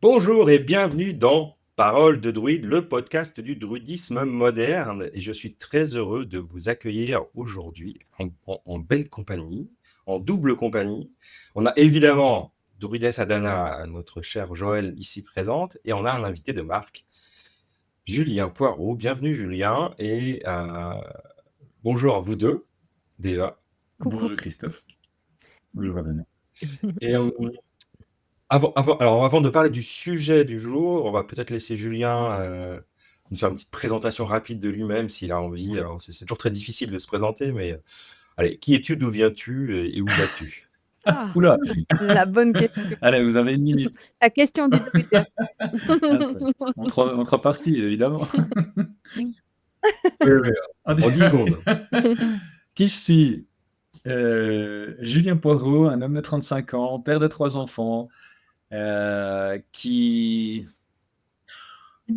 Bonjour et bienvenue dans Parole de druide, le podcast du druidisme moderne. Et je suis très heureux de vous accueillir aujourd'hui en belle compagnie, en double compagnie. On a évidemment Druides Adana, notre cher Joël ici présente, et on a un invité de marque, Julien Poirot. Bienvenue Julien et bonjour à vous deux déjà. Coucou. Bonjour Christophe. Bonjour Adana. Et avant de parler du sujet du jour, on va peut-être laisser Julien nous faire une petite présentation rapide de lui-même s'il a envie. Alors, c'est toujours très difficile de se présenter, mais allez, qui es-tu, d'où viens-tu et où vas-tu? Oula. La bonne question. Allez, vous avez une minute. La question du druide. En trois parties, évidemment. En 10 secondes. Qui je suis Julien Poirot, un homme de 35 ans, père de 3 enfants, qui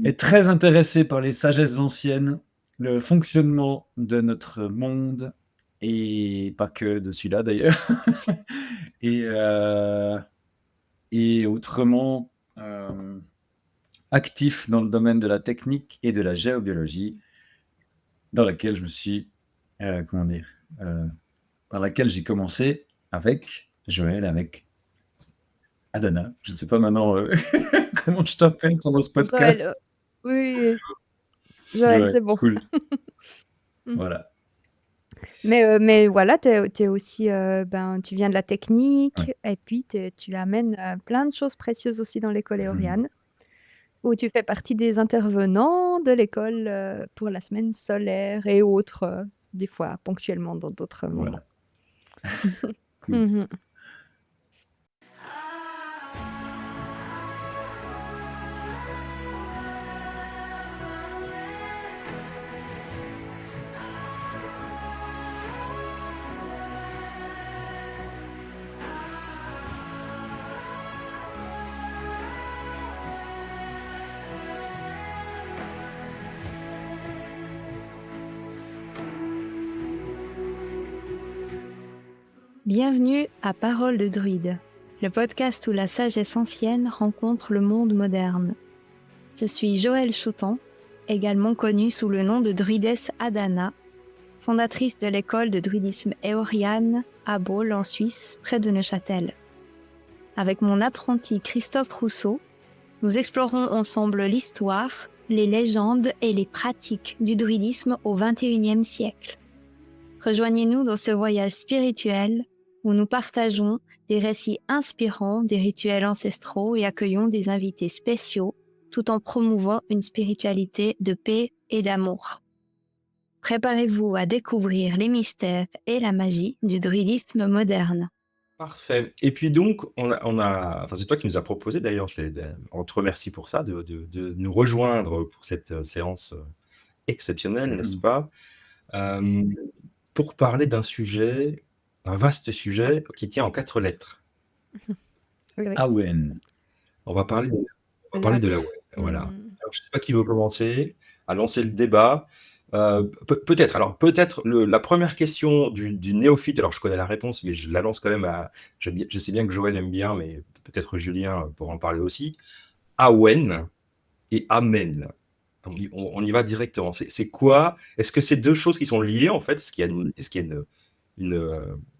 est très intéressé par les sagesses anciennes, le fonctionnement de notre monde, et pas que de celui-là d'ailleurs. et autrement actif dans le domaine de la technique et de la géobiologie, dans laquelle je me suis, par laquelle j'ai commencé avec Joël, avec Adana. Je ne sais pas maintenant comment je t'appelle pendant ce podcast. Joël, oui. Joël, c'est bon. Cool. Voilà. Mais voilà, t'es aussi, tu viens de la technique, Ouais. et puis tu amènes plein de choses précieuses aussi dans l'école éoriane, où tu fais partie des intervenants de l'école pour la semaine solaire et autres, des fois ponctuellement dans d'autres moments. Voilà. Cool. Bienvenue à Parole de druide, le podcast où la sagesse ancienne rencontre le monde moderne. Je suis Joël Choutan, également connue sous le nom de Druides Adana, fondatrice de l'école de druidisme éoriane à Baule en Suisse, près de Neuchâtel. Avec mon apprenti Christophe Rousseau, nous explorons ensemble l'histoire, les légendes et les pratiques du druidisme au XXIe siècle. Rejoignez-nous dans ce voyage spirituel où nous partageons des récits inspirants des rituels ancestraux et accueillons des invités spéciaux tout en promouvant une spiritualité de paix et d'amour. Préparez-vous à découvrir les mystères et la magie du druidisme moderne. Parfait. Et puis donc, c'est toi qui nous as proposé d'ailleurs, on te remercie pour ça, de nous rejoindre pour cette séance exceptionnelle, n'est-ce pas? Pour parler d'un sujet, un vaste sujet qui tient en 4 lettres. Oui. Awen. On va parler de la web. Voilà. Alors, je ne sais pas qui veut commencer à lancer le débat. Peut-être la première question du néophyte, alors je connais la réponse, mais je la lance quand même je sais bien que Joël aime bien, mais peut-être Julien pour en parler aussi. Awen et Amen. On y va directement. C'est quoi? Est-ce que c'est deux choses qui sont liées en fait? Est-ce qu'il y a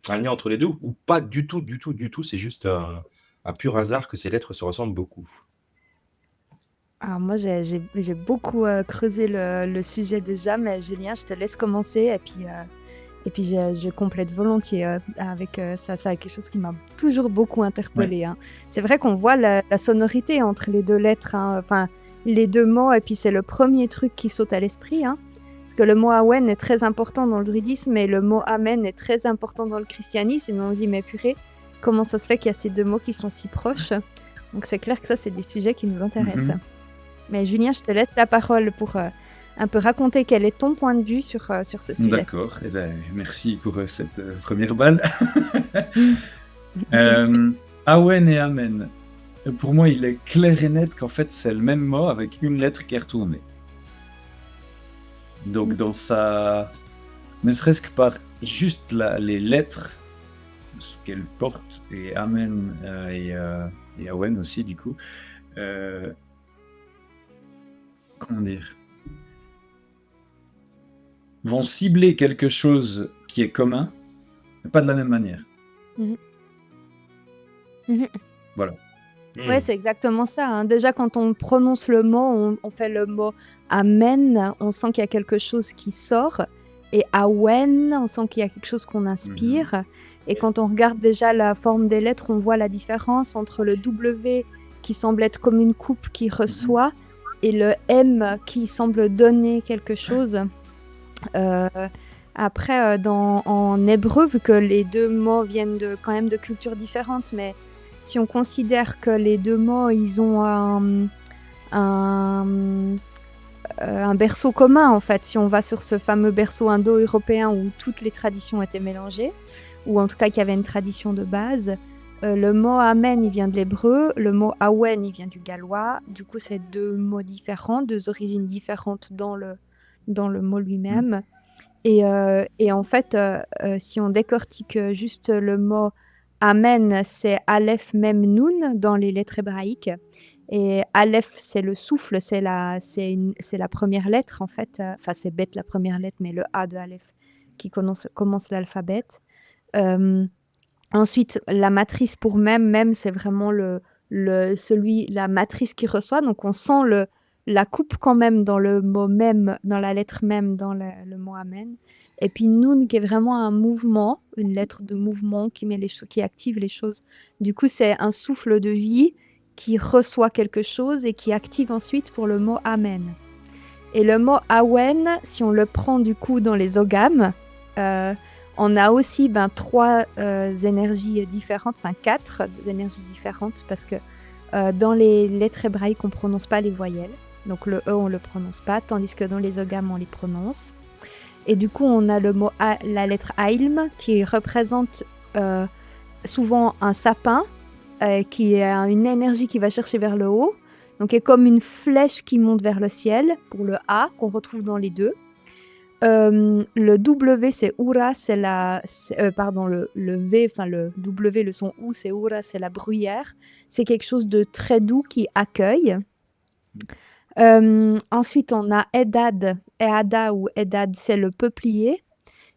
un lien entre les deux ou pas du tout? C'est juste un pur hasard que ces lettres se ressemblent beaucoup. Alors moi, j'ai beaucoup creusé le sujet déjà, mais Julien, je te laisse commencer et puis je complète volontiers avec ça. C'est quelque chose qui m'a toujours beaucoup interpellée. Hein. C'est vrai qu'on voit la sonorité entre les deux lettres, enfin les deux mots, et puis c'est le premier truc qui saute à l'esprit. Hein. Parce que le mot Awen est très important dans le druidisme et le mot Amen est très important dans le christianisme. Et on se dit, mais purée, comment ça se fait qu'il y a ces deux mots qui sont si proches? Donc c'est clair que ça, c'est des sujets qui nous intéressent. Mais Julien, je te laisse la parole pour un peu raconter quel est ton point de vue sur ce sujet. D'accord, merci pour cette première balle. Awen et Amen. Pour moi, il est clair et net qu'en fait, c'est le même mot avec une lettre qui est retournée. Donc, ne serait-ce que par juste les lettres, ce qu'elles portent, et Amen et Awen aussi, du coup, euh, comment dire, vont cibler quelque chose qui est commun, mais pas de la même manière. Mhm. Mhm. Voilà. Ouais, c'est exactement ça, hein. Déjà, quand on prononce le mot, on fait le mot amen, on sent qu'il y a quelque chose qui sort. Et awen, on sent qu'il y a quelque chose qu'on inspire. Et quand on regarde déjà la forme des lettres, on voit la différence entre le W qui semble être comme une coupe qui reçoit et le M qui semble donner quelque chose. Après, en hébreu, vu que les deux mots viennent quand même de cultures différentes, mais si on considère que les deux mots, ils ont un berceau commun, en fait, si on va sur ce fameux berceau indo-européen où toutes les traditions étaient mélangées, ou en tout cas qu'il y avait une tradition de base, le mot amen, il vient de l'hébreu, le mot awen, il vient du gallois. Du coup, c'est deux mots différents, deux origines différentes dans le mot lui-même. Et en fait, si on décortique juste le mot amen, c'est Aleph Mem Nun dans les lettres hébraïques. Et Aleph, c'est le souffle, c'est la première lettre en fait. Enfin, c'est bête la première lettre, mais le A de Aleph qui commence l'alphabet. Ensuite, la matrice pour Mem, c'est vraiment la matrice qui reçoit. Donc, on sent la coupe quand même dans le mot Mem, dans la lettre Mem, dans le mot Amen. Et puis Nun, qui est vraiment un mouvement, une lettre de mouvement qui active les choses. Du coup, c'est un souffle de vie qui reçoit quelque chose et qui active ensuite pour le mot Amen. Et le mot Awen, si on le prend du coup dans les oghams, on a aussi trois énergies différentes, enfin quatre énergies différentes, parce que dans les lettres hébraïques, on ne prononce pas les voyelles. Donc le E, on ne le prononce pas, tandis que dans les oghams, on les prononce. Et du coup, on a la lettre Ailm, qui représente souvent un sapin, qui est une énergie qui va chercher vers le haut. Donc, est comme une flèche qui monte vers le ciel, pour le A, qu'on retrouve dans les deux. Le W, c'est Ura, le V, enfin le W, le son OU, c'est Ura, c'est la bruyère. C'est quelque chose de très doux qui accueille. Ensuite, on a Edad, Eada ou Edad, c'est le peuplier.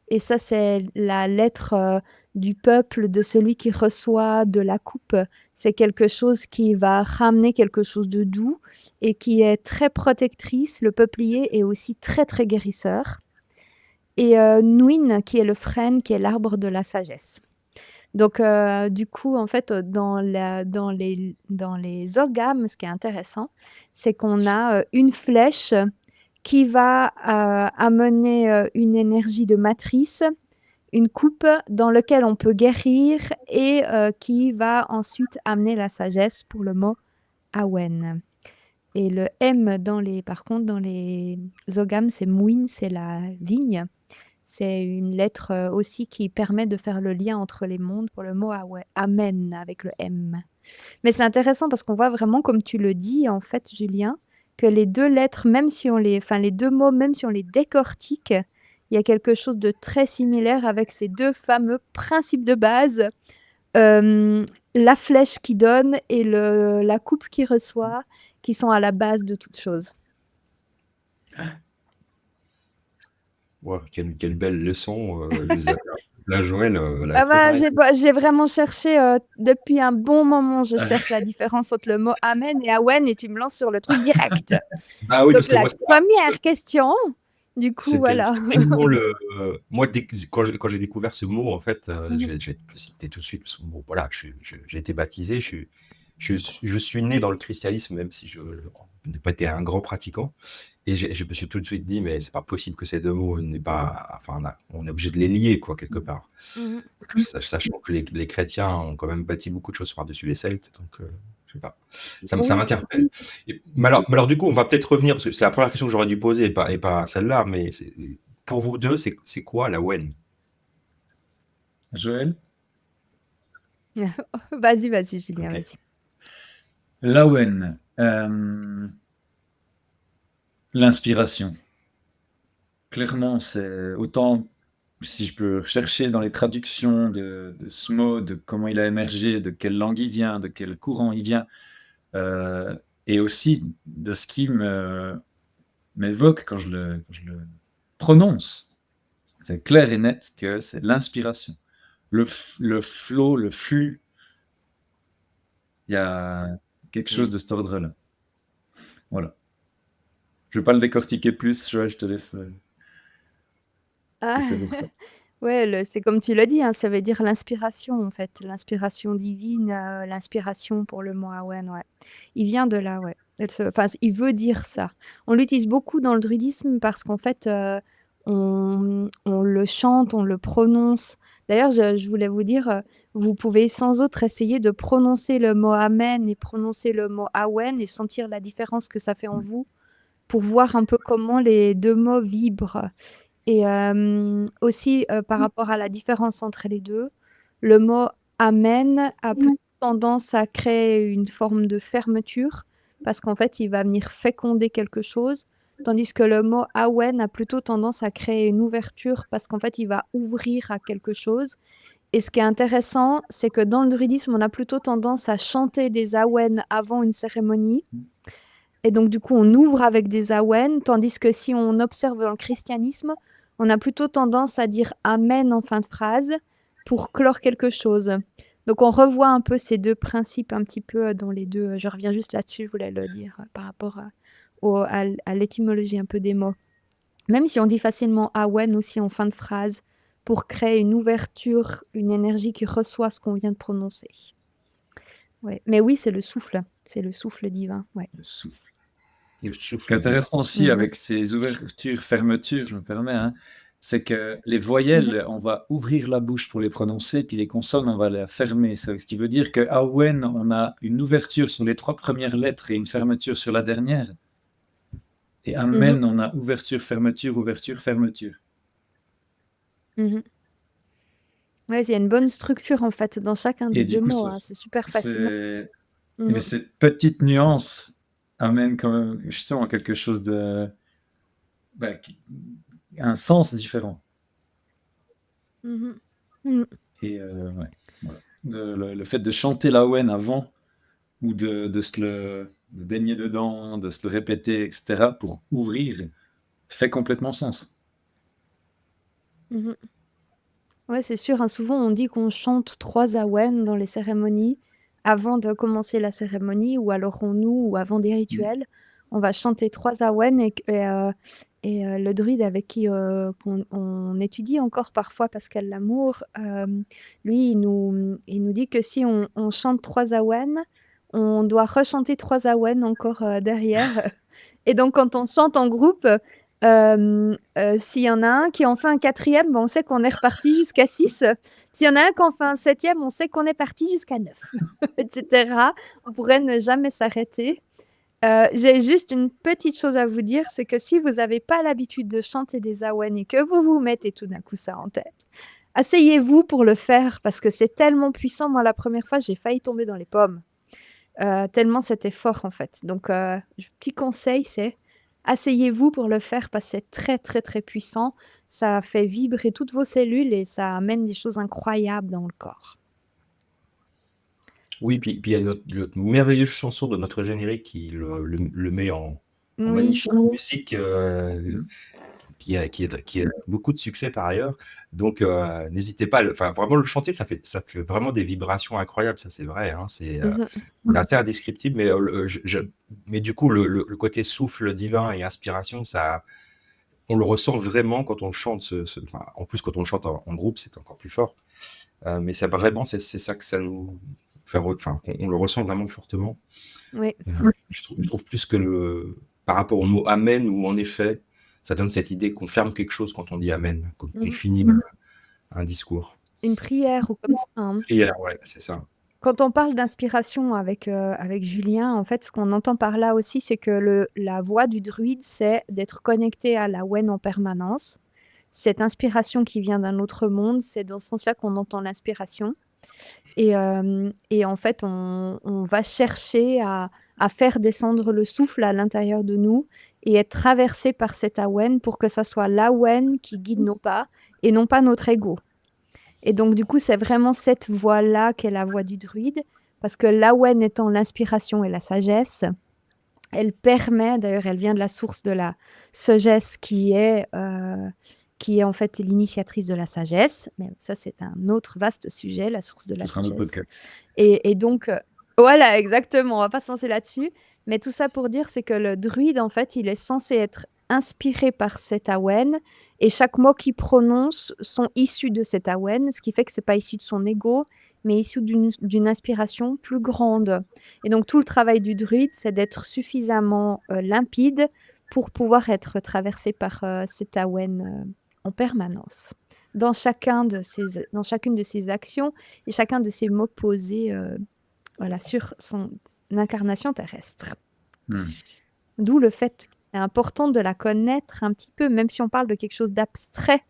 Et ça, c'est la lettre du peuple, de celui qui reçoit de la coupe. C'est quelque chose qui va ramener quelque chose de doux et qui est très protectrice. Le peuplier est aussi très, très guérisseur. Et Nuin, qui est le frêne, qui est l'arbre de la sagesse. Donc, du coup, en fait, dans les oghams, ce qui est intéressant, c'est qu'on a une flèche qui va amener une énergie de matrice, une coupe dans laquelle on peut guérir et qui va ensuite amener la sagesse pour le mot Awen. Et le M, par contre, dans les oghams, c'est Mouin, c'est la vigne. C'est une lettre aussi qui permet de faire le lien entre les mondes pour le mot Amen avec le M. Mais c'est intéressant parce qu'on voit vraiment, comme tu le dis, en fait, Julien, que les deux lettres, les deux mots, même si on les décortique, il y a quelque chose de très similaire avec ces deux fameux principes de base, la flèche qui donne et la coupe qui reçoit, qui sont à la base de toute chose. Wow, quelle belle leçon, la Joël. J'ai vraiment cherché depuis un bon moment. Je cherche la différence entre le mot Amen et Awen et tu me lances sur le truc direct. Ah oui, Donc parce que la moi, première question, du coup, voilà. c'était exactement moi, quand j'ai découvert ce mot, en fait, j'étais tout de suite. Parce que, bon, voilà, j'ai été baptisé, je suis né dans le christianisme, même si je n'ai pas été un grand pratiquant. Et je me suis tout de suite dit, mais c'est pas possible que ces deux mots n'est pas. Enfin, on est obligé de les lier, quoi, quelque part. Sachant que les chrétiens ont quand même bâti beaucoup de choses par-dessus les Celtes, donc je sais pas. Ça Oui. m'interpelle. Mais alors, du coup, on va peut-être revenir, parce que c'est la première question que j'aurais dû poser, et pas celle-là, mais pour vous deux, c'est quoi la Wen? Joël? Vas-y, Julien, Ok. vas-y. L'Awen, l'inspiration. Clairement, c'est autant, si je peux chercher dans les traductions de ce mot, de comment il a émergé, de quelle langue il vient, de quel courant il vient, et aussi de ce qui m'évoque quand je le prononce. C'est clair et net que c'est l'inspiration. Le flow, le flux, il y a quelque chose de cet ordre-là. Voilà. Je vais pas le décortiquer plus, Joël, je te laisse Ah, laisser pour toi. ouais, c'est comme tu l'as dit, hein, ça veut dire l'inspiration en fait, l'inspiration divine, l'inspiration pour le mot Awen, ouais. Il vient de là, ouais. Enfin, il veut dire ça. On l'utilise beaucoup dans le druidisme parce qu'en fait, on le chante, on le prononce. D'ailleurs, je voulais vous dire, vous pouvez sans autre essayer de prononcer le mot Amen et prononcer le mot Awen et sentir la différence que ça fait en vous, pour voir un peu comment les 2 mots vibrent. Et aussi, par rapport à la différence entre les 2, le mot «amen» a plutôt tendance à créer une forme de fermeture, parce qu'en fait, il va venir féconder quelque chose, tandis que le mot «awen» a plutôt tendance à créer une ouverture, parce qu'en fait, il va ouvrir à quelque chose. Et ce qui est intéressant, c'est que dans le druidisme, on a plutôt tendance à chanter des awen avant une cérémonie. Et donc, du coup, on ouvre avec des awen, tandis que si on observe dans le christianisme, on a plutôt tendance à dire amen en fin de phrase pour clore quelque chose. Donc, on revoit un peu ces 2 principes un petit peu dans les 2. Je reviens juste là-dessus, je voulais le dire par rapport à l'étymologie un peu des mots. Même si on dit facilement awen aussi en fin de phrase pour créer une ouverture, une énergie qui reçoit ce qu'on vient de prononcer. Ouais. Mais oui, c'est le souffle divin. Ouais. Le souffle. Le Ce qui souffle est divin. intéressant aussi avec ces ouvertures, fermetures, je me permets, hein, c'est que les voyelles, on va ouvrir la bouche pour les prononcer, puis les consonnes, on va les fermer. Ce qui veut dire que Awen, on a une ouverture sur les 3 premières lettres et une fermeture sur la dernière. Et Amen, on a ouverture, fermeture, ouverture, fermeture. Ouais, il y a une bonne structure en fait dans chacun des Et du 2 coup, mots, hein, c'est super fascinant. mais cette petite nuance amène quand même justement quelque chose de... un sens différent. Mmh mh. Et ouais, voilà. Le fait de chanter l'Awen avant, ou de de baigner dedans, de se le répéter, etc., pour ouvrir, fait complètement sens. Mmh. Ouais, c'est sûr, hein, souvent on dit qu'on chante 3 awen dans les cérémonies, avant de commencer la cérémonie ou alors on noue ou avant des rituels. On va chanter 3 awen le druide avec qui, qu'on étudie encore parfois Pascal Lamour, lui il nous dit que si on chante 3 awen, on doit rechanter 3 awen encore, derrière. Et donc quand on chante en groupe, s'il y en a un qui en fait un 4e, ben, on sait qu'on est reparti jusqu'à 6. S'il y en a un qui en fait un 7e, on sait qu'on est parti jusqu'à 9 et cetera. On pourrait ne jamais s'arrêter. J'ai juste une petite chose à vous dire, c'est que si vous avez pas l'habitude de chanter des awen et que vous vous mettez tout d'un coup ça en tête, asseyez-vous pour le faire parce que c'est tellement puissant. Moi, la première fois, j'ai failli tomber dans les pommes, tellement c'était fort, en fait. Donc petit conseil, c'est asseyez-vous pour le faire parce que c'est très, très, très puissant. Ça fait vibrer toutes vos cellules et ça amène des choses incroyables dans le corps. Oui, puis il y a notre merveilleuse chanson de notre générique qui le met en Oui. magnifique musique, qui a beaucoup de succès par ailleurs. Donc n'hésitez pas enfin vraiment le chanter, ça fait vraiment des vibrations incroyables, ça c'est vrai, hein. C'est assez indescriptible, mais mais du coup le côté souffle divin et inspiration, ça on le ressent vraiment quand on le chante enfin, en plus quand on le chante en groupe, c'est encore plus fort. Mais ça vraiment c'est ça que ça nous fait enfin on le ressent vraiment fortement. Oui. Je trouve plus que par rapport au mot amen, où en effet, ça donne cette idée qu'on ferme quelque chose quand on dit amen, qu'on finit un discours. Une prière ou comme ça, hein. Prière, ouais, c'est ça. Quand on parle d'inspiration avec Julien, en fait, ce qu'on entend par là aussi, c'est que la voie du druide, c'est d'être connecté à l'Awen en permanence. Cette inspiration qui vient d'un autre monde, c'est dans ce sens-là qu'on entend l'inspiration. Et en fait, on va chercher à faire descendre le souffle à l'intérieur de nous et être traversé par cet Awen pour que ça soit l'Awen qui guide nos pas et non pas notre ego. Et donc du coup, c'est vraiment cette voie-là qu'est la voie du druide. parce que l'Awen étant l'inspiration et la sagesse, elle permet, d'ailleurs elle vient de la source de la sagesse qui est en fait l'initiatrice de la sagesse, mais ça c'est un autre vaste sujet, la source de Ce la sera un autre sagesse. podcast. Et donc, voilà, exactement, on va pas se lancer là-dessus, mais tout ça pour dire, c'est que le druide, en fait, il est censé être inspiré par cet Awen, et chaque mot qu'il prononce sont issus de cet Awen, ce qui fait que c'est pas issu de son ego, mais issu d'une inspiration plus grande. Et donc tout le travail du druide, c'est d'être suffisamment limpide pour pouvoir être traversé par cet Awen en permanence, dans chacune de ses actions et chacun de ses mots posés voilà, sur son incarnation terrestre. D'où le fait qu'il est important de la connaître un petit peu, même si on parle de quelque chose d'abstrait,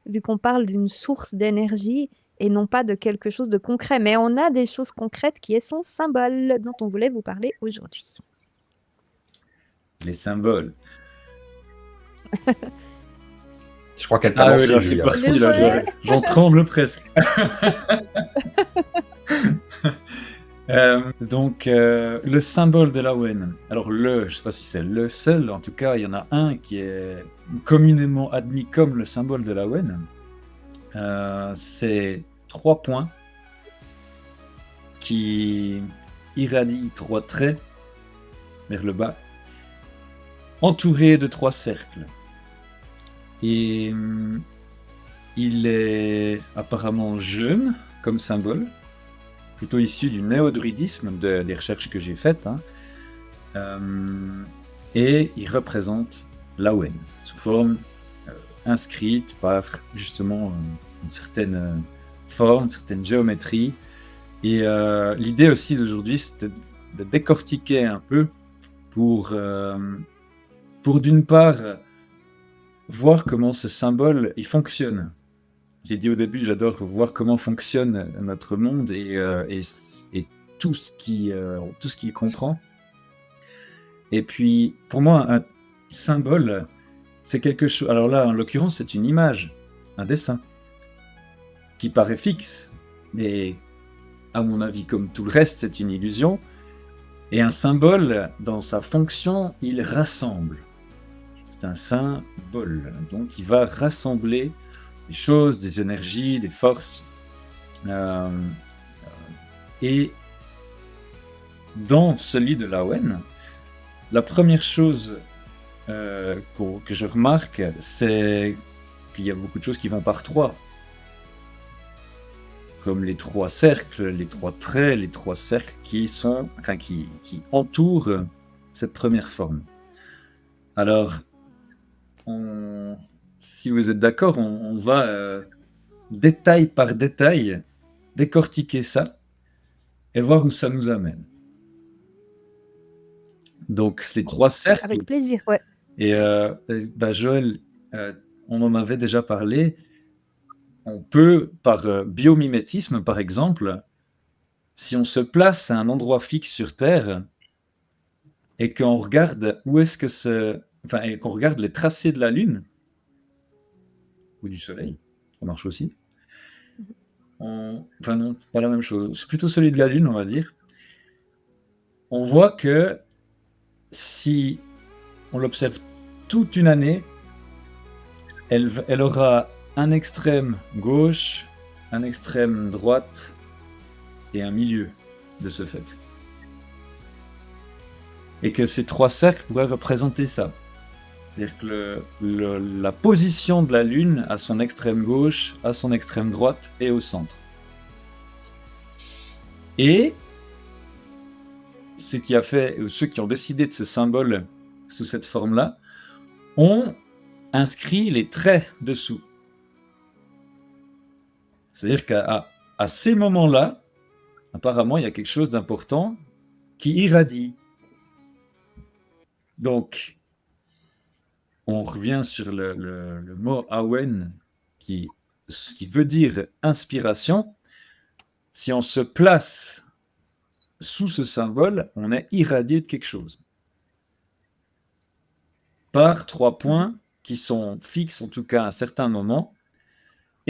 vu qu'on parle d'une source d'énergie et non pas de quelque chose de concret. Mais on a des choses concrètes qui est son symbole, dont on voulait vous parler aujourd'hui. Les symboles. Je crois qu'elle t'a lancé, là, c'est Julia. parti, là, j'en tremble presque. Donc, le symbole de l'Awen. Alors, je ne sais pas si c'est le seul, en tout cas, il y en a un qui est communément admis comme le symbole de l'Awen. C'est 3 points qui irradient 3 traits vers le bas, entourés de 3 cercles. Et il est apparemment jeune comme symbole, plutôt issu du néo-druidisme des recherches que j'ai faites, et il représente l'Awen sous forme inscrite par justement une certaine forme, une certaine géométrie. Et l'idée aussi d'aujourd'hui, c'était de décortiquer un peu pour d'une part voir comment ce symbole il fonctionne. J'ai dit au début, j'adore voir comment fonctionne notre monde et tout ce qu'il comprend. Et puis, pour moi, un symbole, c'est quelque chose. Alors là, en l'occurrence, c'est une image, un dessin, qui paraît fixe, mais à mon avis, comme tout le reste, c'est une illusion. Et un symbole, dans sa fonction, il rassemble. C'est un symbole, donc il va rassembler des choses, des énergies, des forces. Et dans celui de l'Awen, la première chose que je remarque, c'est qu'il y a beaucoup de choses qui vont par 3. Comme les 3 cercles, les 3 traits, les 3 cercles qui entourent cette première forme. Alors, si vous êtes d'accord, on va détail par détail décortiquer ça et voir où ça nous amène. Donc, ces 3 cercles. Avec plaisir, ouais. Et Joël, on en avait déjà parlé. On peut, par biomimétisme par exemple, si on se place à un endroit fixe sur Terre et qu'on regarde et qu'on regarde les tracés de la Lune ou du Soleil, ça marche aussi. Enfin non, pas la même chose. C'est plutôt celui de la Lune, on va dire. On voit que si on l'observe toute une année, elle aura un extrême gauche, un extrême droite et un milieu de ce fait. Et que ces 3 cercles pourraient représenter ça. C'est-à-dire que la position de la Lune à son extrême gauche, à son extrême droite et au centre. Et ceux qui ont décidé de ce symbole sous cette forme-là ont inscrit les traits dessous. C'est-à-dire qu'à ces moments-là, apparemment, il y a quelque chose d'important qui irradie. Donc, on revient sur le mot Awen, qui veut dire inspiration. Si on se place sous ce symbole, on est irradié de quelque chose. Par 3 points qui sont fixes, en tout cas à un certain moment,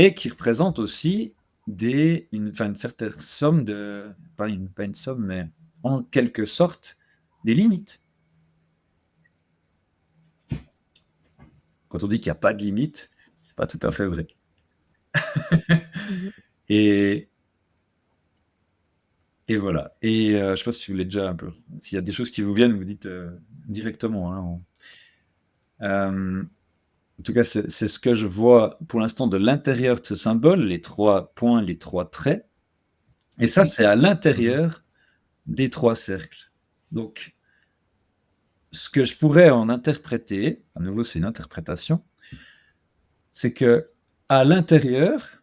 et qui représentent aussi une certaine somme pas une somme, mais en quelque sorte, des limites. Quand on dit qu'il n'y a pas de limite, c'est pas tout à fait vrai. Mhm. Et, et voilà. Et je sais pas si vous voulez déjà un peu. S'il y a des choses qui vous viennent, vous dites directement. Hein. En tout cas, c'est ce que je vois pour l'instant de l'intérieur de ce symbole, les 3 points, les 3 traits. Et ça, c'est à l'intérieur des 3 cercles. Donc, ce que je pourrais en interpréter, à nouveau, c'est une interprétation, c'est que à l'intérieur,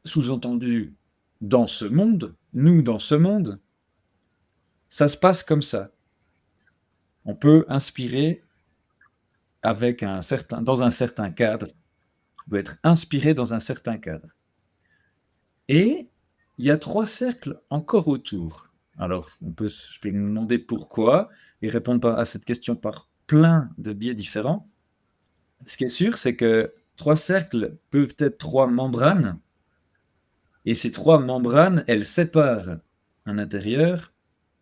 sous-entendu dans ce monde, nous dans ce monde, ça se passe comme ça. On peut inspirer dans un certain cadre, on peut être inspiré dans un certain cadre. Et il y a 3 cercles encore autour. Alors, je peux me demander pourquoi et répondre à cette question par plein de biais différents. Ce qui est sûr, c'est que 3 cercles peuvent être 3 membranes, et ces 3 membranes, elles séparent un intérieur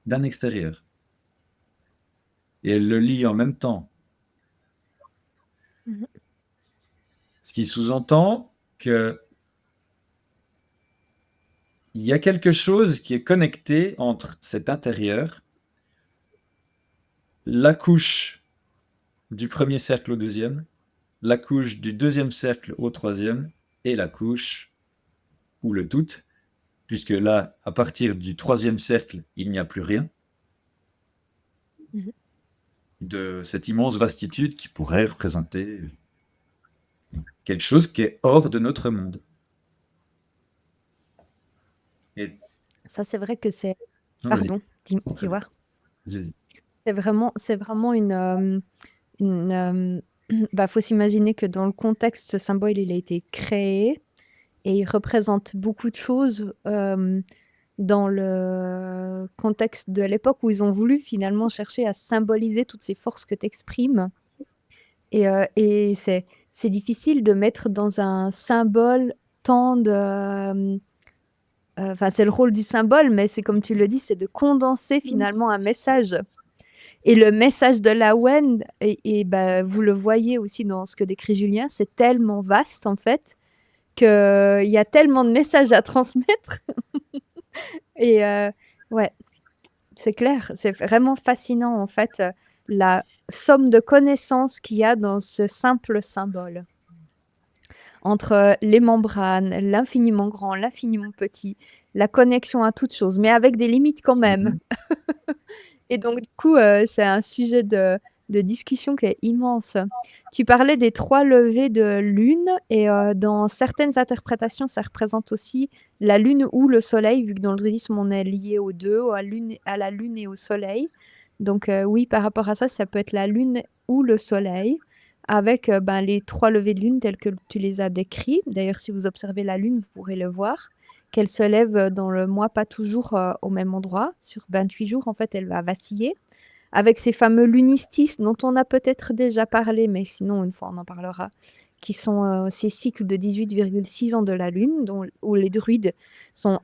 d'un extérieur. Et elles le lient en même temps. Mhm. Ce qui sous-entend qu'il y a quelque chose qui est connecté entre cet intérieur, la couche du premier cercle au deuxième, la couche du deuxième cercle au troisième, et la couche, ou le tout, puisque là, à partir du troisième cercle, il n'y a plus rien, Mhm. de cette immense vastitude qui pourrait représenter quelque chose qui est hors de notre monde. Et... Ça, c'est vrai que c'est... Non, vas-y. Pardon, Très tu bien. vois. Vas-y. C'est vraiment bah, faut s'imaginer que dans le contexte, ce symbole, il a été créé et il représente beaucoup de choses dans le contexte de l'époque où ils ont voulu finalement chercher à symboliser toutes ces forces que tu exprimes. Et c'est difficile de mettre dans un symbole tant de... Enfin, c'est le rôle du symbole, mais c'est comme tu le dis, c'est de condenser finalement un message. Et le message de Lawen, et bah, vous le voyez aussi dans ce que décrit Julien, c'est tellement vaste en fait, qu'il y a tellement de messages à transmettre. Et ouais, c'est clair, c'est vraiment fascinant en fait, la somme de connaissances qu'il y a dans ce simple symbole. Entre les membranes, l'infiniment grand, l'infiniment petit, la connexion à toute chose, mais avec des limites quand même. Et donc, du coup, c'est un sujet de discussion qui est immense. Tu parlais des 3 levées de lune et dans certaines interprétations, ça représente aussi la lune ou le soleil, vu que dans le druidisme, on est lié aux 2, à la lune et au soleil. Donc oui, par rapport à ça, ça peut être la lune ou le soleil, avec ben, les 3 levées de lune telles que tu les as décrits. D'ailleurs, si vous observez la lune, vous pourrez le voir qu'elle se lève dans le mois, pas toujours au même endroit. Sur 28 jours, en fait, elle va vaciller. Avec ces fameux lunistices dont on a peut-être déjà parlé, mais sinon, une fois, on en parlera, qui sont ces cycles de 18,6 ans de la Lune, où les druides sont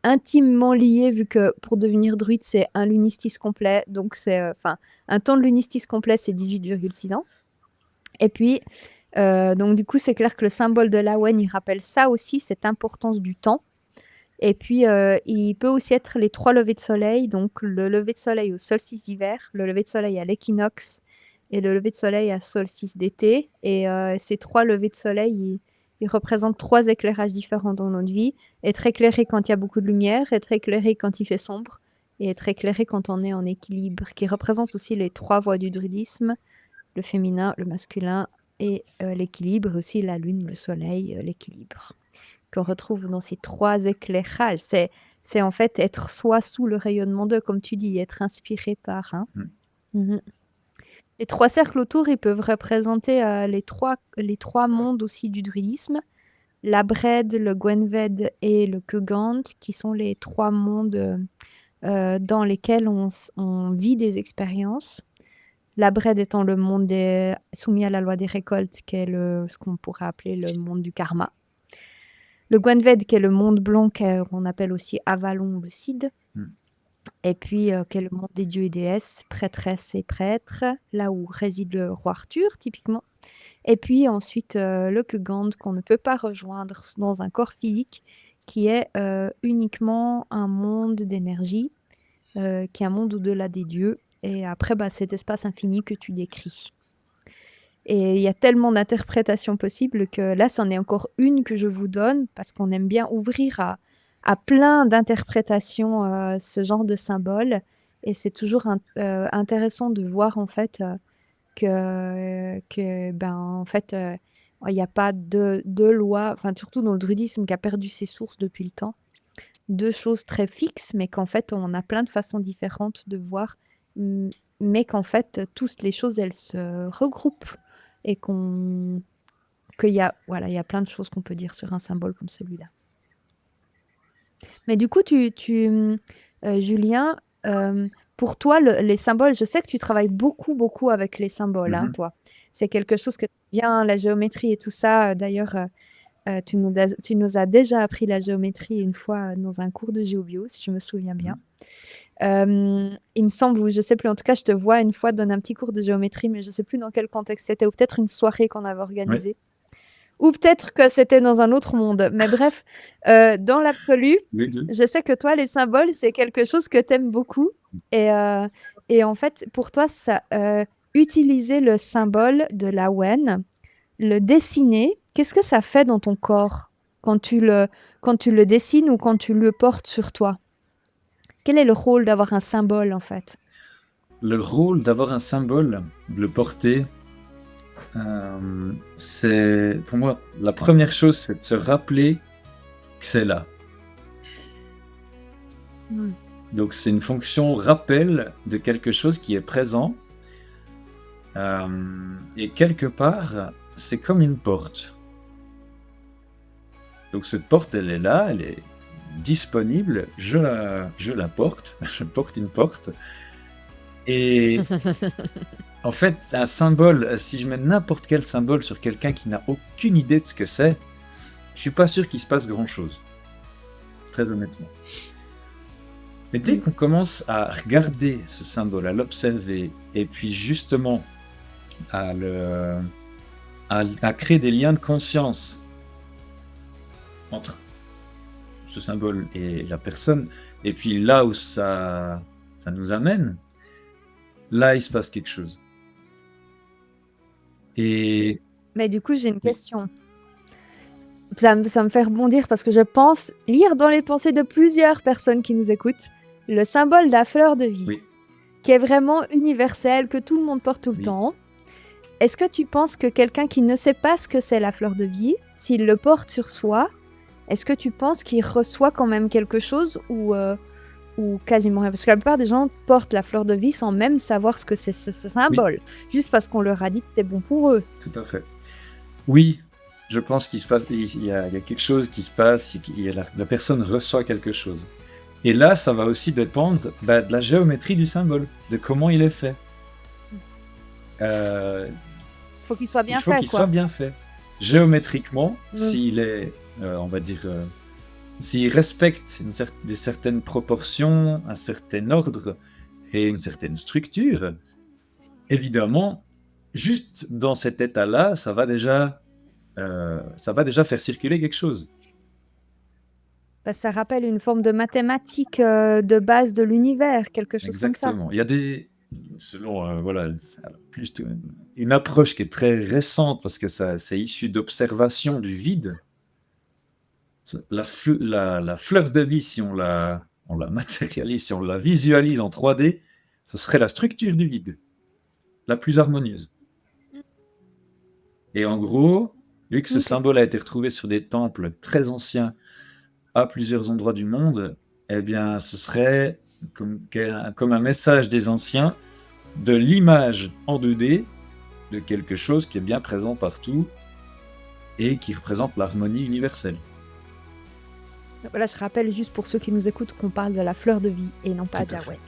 intimement liés, vu que pour devenir druide, c'est un lunistice complet. Donc, un temps de lunistice complet, c'est 18,6 ans. Et puis, donc du coup, c'est clair que le symbole de Lawen, il rappelle ça aussi, cette importance du temps. Et puis, il peut aussi être les 3 levées de soleil, donc le lever de soleil au solstice d'hiver, le lever de soleil à l'équinoxe et le lever de soleil à solstice d'été. Et ces 3 levées de soleil, ils représentent 3 éclairages différents dans notre vie. Être éclairé quand il y a beaucoup de lumière, être éclairé quand il fait sombre, et être éclairé quand on est en équilibre, qui représentent aussi les 3 voies du druidisme, le féminin, le masculin et l'équilibre, aussi la lune, le soleil, l'équilibre qu'on retrouve dans ces 3 éclairages. C'est en fait être soi sous le rayonnement d'eux, comme tu dis, être inspiré par. Hein. Les 3 cercles autour, ils peuvent représenter les trois mondes aussi du druidisme. La Bred, le Gwenved et le Kugant, qui sont les 3 mondes dans lesquels on vit des expériences. La Bred étant le monde soumis à la loi des récoltes, qui est ce qu'on pourrait appeler le monde du karma. le Gwenved, qui est le monde blanc, qu'on appelle aussi Avalon Lucide. Et puis, qui est le monde des dieux et déesses, prêtresses et prêtres, là où réside le roi Arthur, typiquement. Et puis ensuite, le Kugand, qu'on ne peut pas rejoindre dans un corps physique, qui est uniquement un monde d'énergie, qui est un monde au-delà des dieux. Et après, cet espace infini que tu décris. Et il y a tellement d'interprétations possibles que là, c'en est encore une que je vous donne, parce qu'on aime bien ouvrir à plein d'interprétations ce genre de symbole. Et c'est toujours intéressant de voir en fait il n'y a pas de loi, enfin surtout dans le druidisme qui a perdu ses sources depuis le temps, deux choses très fixes, mais qu'en fait on a plein de façons différentes de voir, mais qu'en fait toutes les choses elles se regroupent et qu'il y a plein de choses qu'on peut dire sur un symbole comme celui-là. Mais du coup, Julien, pour toi, les symboles, je sais que tu travailles beaucoup avec les symboles, toi. C'est quelque chose que tu aimes bien, la géométrie et tout ça. D'ailleurs, tu nous as déjà appris la géométrie une fois dans un cours de géobio, si je me souviens bien. Il me semble, ou je sais plus, en tout cas, je te vois une fois donner un petit cours de géométrie, mais je sais plus dans quel contexte c'était, ou peut-être une soirée qu'on avait organisée. Ou peut-être que c'était dans un autre monde. Mais bref, dans l'absolu, je sais que toi, les symboles, c'est quelque chose que tu aimes beaucoup. Et en fait, pour toi, utiliser le symbole de la Wen, le dessiner, qu'est-ce que ça fait dans ton corps quand tu le dessines ou quand tu le portes sur toi? Quel est le rôle d'avoir un symbole, en fait? Le rôle d'avoir un symbole, de le porter, c'est, pour moi, la première chose, c'est de se rappeler que c'est là. Donc c'est une fonction rappel de quelque chose qui est présent. Et quelque part, c'est comme une porte. Donc cette porte, elle est là, elle est disponible, je la porte, je porte une porte. Et en fait, un symbole, si je mets n'importe quel symbole sur quelqu'un qui n'a aucune idée de ce que c'est, je suis pas sûr qu'il se passe grand-chose. Très honnêtement. Mais dès qu'on commence à regarder ce symbole, à l'observer, et puis justement à créer des liens de conscience entre ce symbole et la personne, et puis là où ça nous amène, là il se passe quelque chose. Et... Mais du coup, j'ai une question. Ça me fait rebondir parce que je pense lire dans les pensées de plusieurs personnes qui nous écoutent le symbole de la fleur de vie, qui est vraiment universel, que tout le monde porte tout le temps. Est-ce que tu penses que quelqu'un qui ne sait pas ce que c'est la fleur de vie, s'il le porte sur soi, est-ce que tu penses qu'il reçoit quand même quelque chose ou quasiment rien? Parce que la plupart des gens portent la fleur de vie sans même savoir ce que c'est ce symbole, juste parce qu'on leur a dit que c'était bon pour eux. Tout à fait. Oui, je pense qu'il y a quelque chose qui se passe, la personne reçoit quelque chose. Et là, ça va aussi dépendre de la géométrie du symbole, de comment il est fait. Faut qu'il soit bien fait. Il faut qu'il soit bien fait. Géométriquement, s'il est, on va dire, s'il respecte certaines proportions, un certain ordre et une certaine structure, évidemment, juste dans cet état-là, ça va déjà faire circuler quelque chose. Ça rappelle une forme de mathématique de base de l'univers, quelque chose comme ça. Exactement. Il y a selon plus une approche qui est très récente parce que c'est issu d'observation du vide. La fleur de vie, si on la matérialise, si on la visualise en 3D, ce serait la structure du vide, la plus harmonieuse. Et en gros, vu que ce symbole a été retrouvé sur des temples très anciens à plusieurs endroits du monde, eh bien, ce serait comme un message des anciens de l'image en 2D de quelque chose qui est bien présent partout et qui représente l'harmonie universelle. Voilà, je rappelle juste pour ceux qui nous écoutent qu'on parle de la fleur de vie et non pas de la Wen.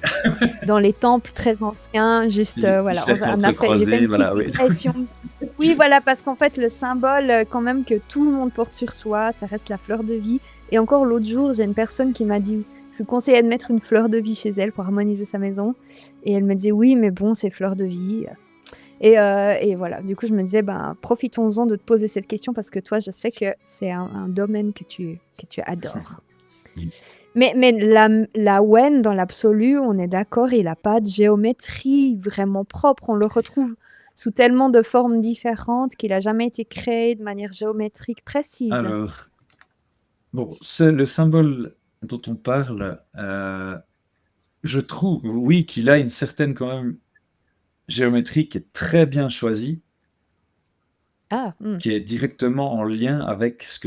Dans les temples très anciens, juste on a fait une petite digression. Oui, voilà, parce qu'en fait, le symbole, quand même, que tout le monde porte sur soi, ça reste la fleur de vie. Et encore l'autre jour, j'ai une personne qui m'a dit, je lui conseillais de mettre une fleur de vie chez elle pour harmoniser sa maison. Et elle me disait, oui, mais bon, c'est fleur de vie. Et voilà, du coup, je me disais, ben, profitons-en de te poser cette question parce que toi, je sais que c'est un domaine que tu adores. Oui. Mais la Wen, dans l'absolu, on est d'accord, il n'a pas de géométrie vraiment propre. On le retrouve sous tellement de formes différentes qu'il n'a jamais été créé de manière géométrique précise. Alors, bon, c'est le symbole dont on parle. Je trouve, oui, qu'il a une certaine quand même géométrie qui est très bien choisie, Ah, qui est directement en lien avec ce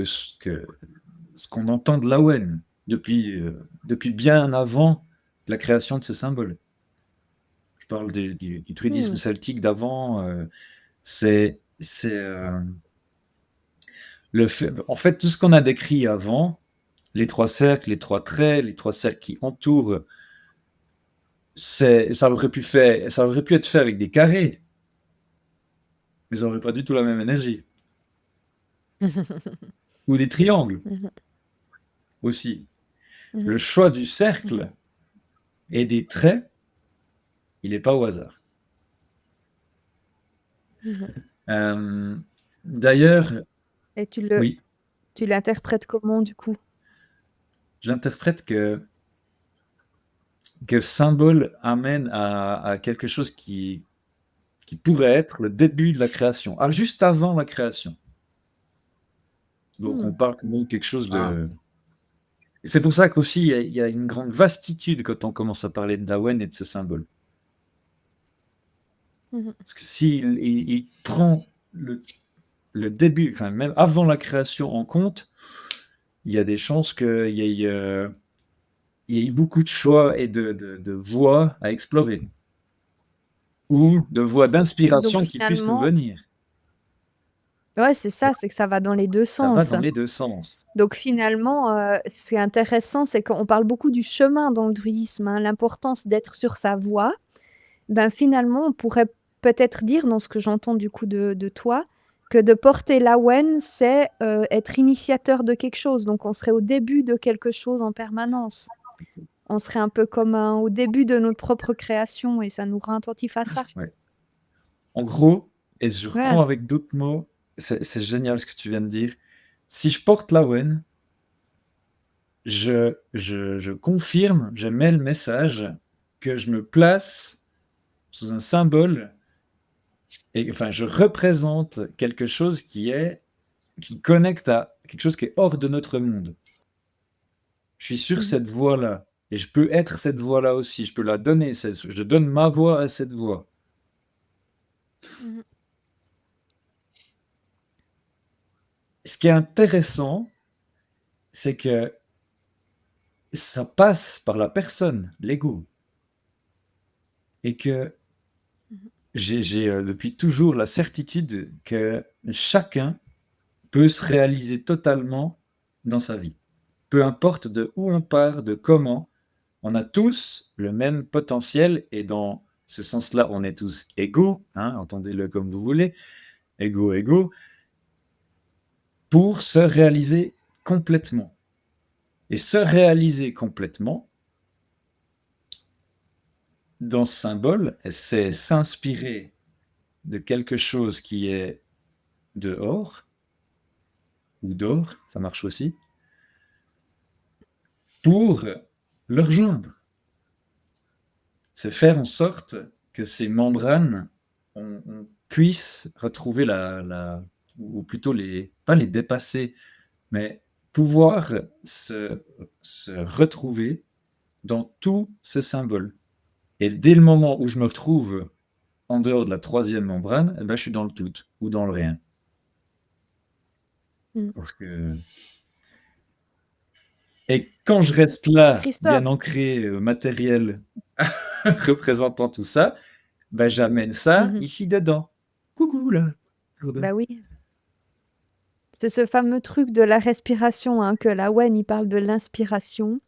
qu'on entend de l'Awen depuis bien avant la création de ce symbole. Je parle du druidisme celtique d'avant. En fait, tout ce qu'on a décrit avant, les 3 cercles, les 3 traits, les 3 cercles qui entourent, ça aurait pu être fait avec des carrés, mais ça n'aurait pas du tout la même énergie. Ou des triangles Mhm. aussi. Mhm. Le choix du cercle et des traits, il n'est pas au hasard. Mhm. D'ailleurs, Et oui, tu l'interprètes comment, du coup? j'interprète que symbole amène à quelque chose qui pourrait être le début de la création, juste avant la création. Donc on parle de quelque chose de... Et c'est pour ça qu'aussi il y a une grande vastitude quand on commence à parler de Dawen et de ce symbole. Mhm. Parce que s'il il prend le début, enfin même avant la création en compte, il y a des chances qu'il y ait beaucoup de choix et de voies à explorer. Ou de voies Donc d'inspiration qui puissent nous finalement, venir. ouais, c'est ça, c'est que ça va dans les deux Ça va sens. dans les deux sens. Donc finalement, c'est intéressant, c'est qu'on parle beaucoup du chemin dans le druidisme, hein, l'importance d'être sur sa voie. Ben finalement, on pourrait peut-être dire, dans ce que j'entends du coup de toi, que de porter l'Awen, c'est être initiateur de quelque chose. Donc on serait au début de quelque chose en permanence. On serait un peu comme au début de notre propre création et ça nous rend attentifs à ça. Ouais. En gros, et je reprends Ouais. avec d'autres mots, c'est génial ce que tu viens de dire. Si je porte l'Awen, je confirme, je mets le message que je me place sous un symbole et enfin je représente quelque chose qui connecte à quelque chose qui est hors de notre monde. Je suis sur Mhm. cette voie-là et je peux être cette voie-là aussi. Je peux la donner. Je donne ma voix à cette voie. Mhm. Ce qui est intéressant, c'est que ça passe par la personne, l'ego, et que j'ai depuis toujours la certitude que chacun peut se réaliser totalement dans sa vie. Peu importe de où on part, de comment, on a tous le même potentiel et dans ce sens-là, on est tous égaux, hein, entendez-le comme vous voulez, égaux, pour se réaliser complètement. Et se réaliser complètement, dans ce symbole, c'est s'inspirer de quelque chose qui est dehors, ou d'or, ça marche aussi, pour le rejoindre. C'est faire en sorte que ces membranes, on puisse retrouver ou plutôt pas les dépasser, mais pouvoir se retrouver dans tout ce symbole. Et dès le moment où je me retrouve en dehors de la 3e membrane, eh ben, je suis dans le tout ou dans le rien. Mhm. Parce que... Et quand je reste là, bien Christophe. ancré, matériel, représentant tout ça, ben, j'amène ça Mhm. ici dedans. Coucou là. Bah oui. C'est ce fameux truc de la respiration, hein, que la Wen, il parle de l'inspiration.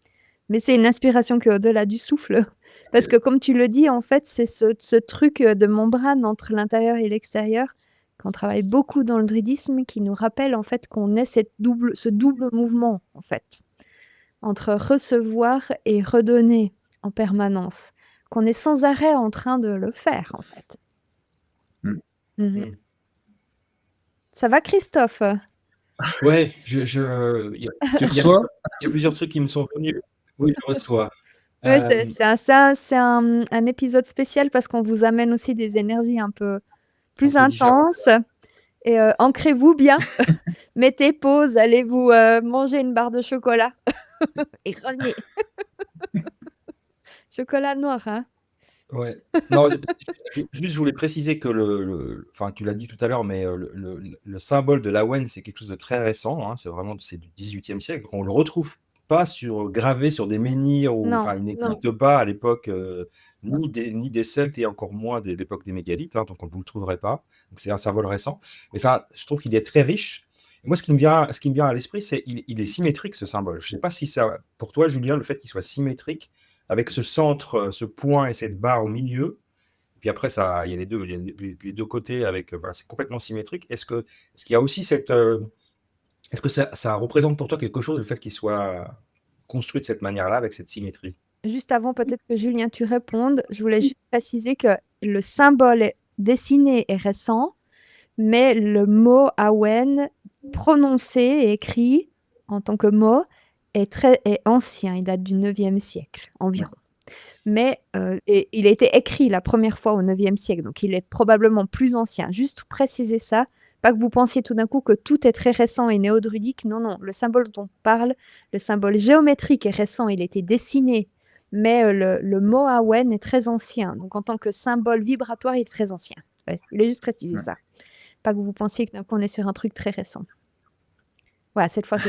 Mais c'est une inspiration qui est au-delà du souffle. Parce que Yes. comme tu le dis, en fait, c'est ce truc de membrane entre l'intérieur et l'extérieur qu'on travaille beaucoup dans le druidisme, qui nous rappelle en fait qu'on est ce double mouvement en fait, entre recevoir et redonner en permanence, qu'on est sans arrêt en train de le faire en fait. Mm. Mhm. Mm. Ça va, Christophe? Ouais, il y Tu reçois? a plusieurs trucs qui me sont venus. Oui, je reçois. Ouais, Euh, c'est un épisode spécial parce qu'on vous amène aussi des énergies un peu plus Un peu différent. intenses. Et ancrez-vous bien. Mettez pause, allez vous manger une barre de chocolat. Et revenez. Chocolat noir, hein. Ouais. Non, juste, je voulais préciser que enfin, tu l'as dit tout à l'heure, mais le symbole de l'Awen, c'est quelque chose de très récent, hein, c'est du XVIIIe siècle. On le retrouve pas gravé sur des menhirs, Non, enfin, il non. n'existe pas à l'époque ni des Celtes et encore moins de l'époque des mégalithes, hein, donc vous le trouverez pas. Donc c'est un symbole récent. Mais ça, je trouve qu'il est très riche. Et moi, ce qui me vient à l'esprit, c'est il est symétrique, ce symbole. Je sais pas si ça, pour toi, Julien, le fait qu'il soit symétrique, avec ce centre, ce point et cette barre au milieu. Puis après, il y a les deux côtés avec, voilà, c'est complètement symétrique. Est-ce qu'il y a aussi est-ce que ça représente pour toi quelque chose, le fait qu'il soit construit de cette manière-là, avec cette symétrie? Juste avant, peut-être que Julien, tu répondes, je voulais juste préciser que le symbole dessiné est récent, mais le mot Awen, prononcé et écrit en tant que mot, est ancien. Il date du 9e siècle environ. Mais il a été écrit la première fois au 9e siècle, donc il est probablement plus ancien. Juste préciser ça, pas que vous pensiez tout d'un coup que tout est très récent et néo-druidique. Non, non, le symbole dont on parle, le symbole géométrique est récent, il a été dessiné, mais le mot Awen est très ancien. Donc en tant que symbole vibratoire, il est très ancien. Ouais, je voulais juste préciser ça. Pas que vous pensiez que d'un coup on est sur un truc très récent. Voilà, cette fois,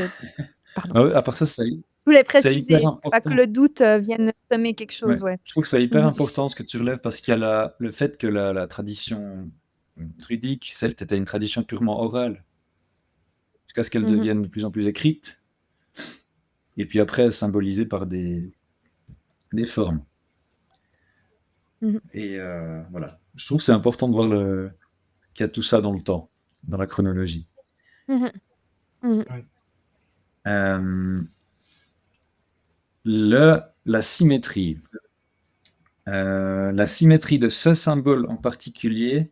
pardon. Ah ouais, à part ça, c'est Je voulais hyper préciser, pas que important. le doute vienne semer quelque chose. Ouais. Ouais. Je trouve que c'est hyper important ce que tu relèves parce qu'il y a le fait que la tradition druidique celte était une tradition purement orale, jusqu'à ce qu'elle devienne de plus en plus écrite, et puis après symbolisée par des formes. Et voilà. Je trouve que c'est important de voir qu'il y a tout ça dans le temps, dans la chronologie. La symétrie. La symétrie de ce symbole en particulier,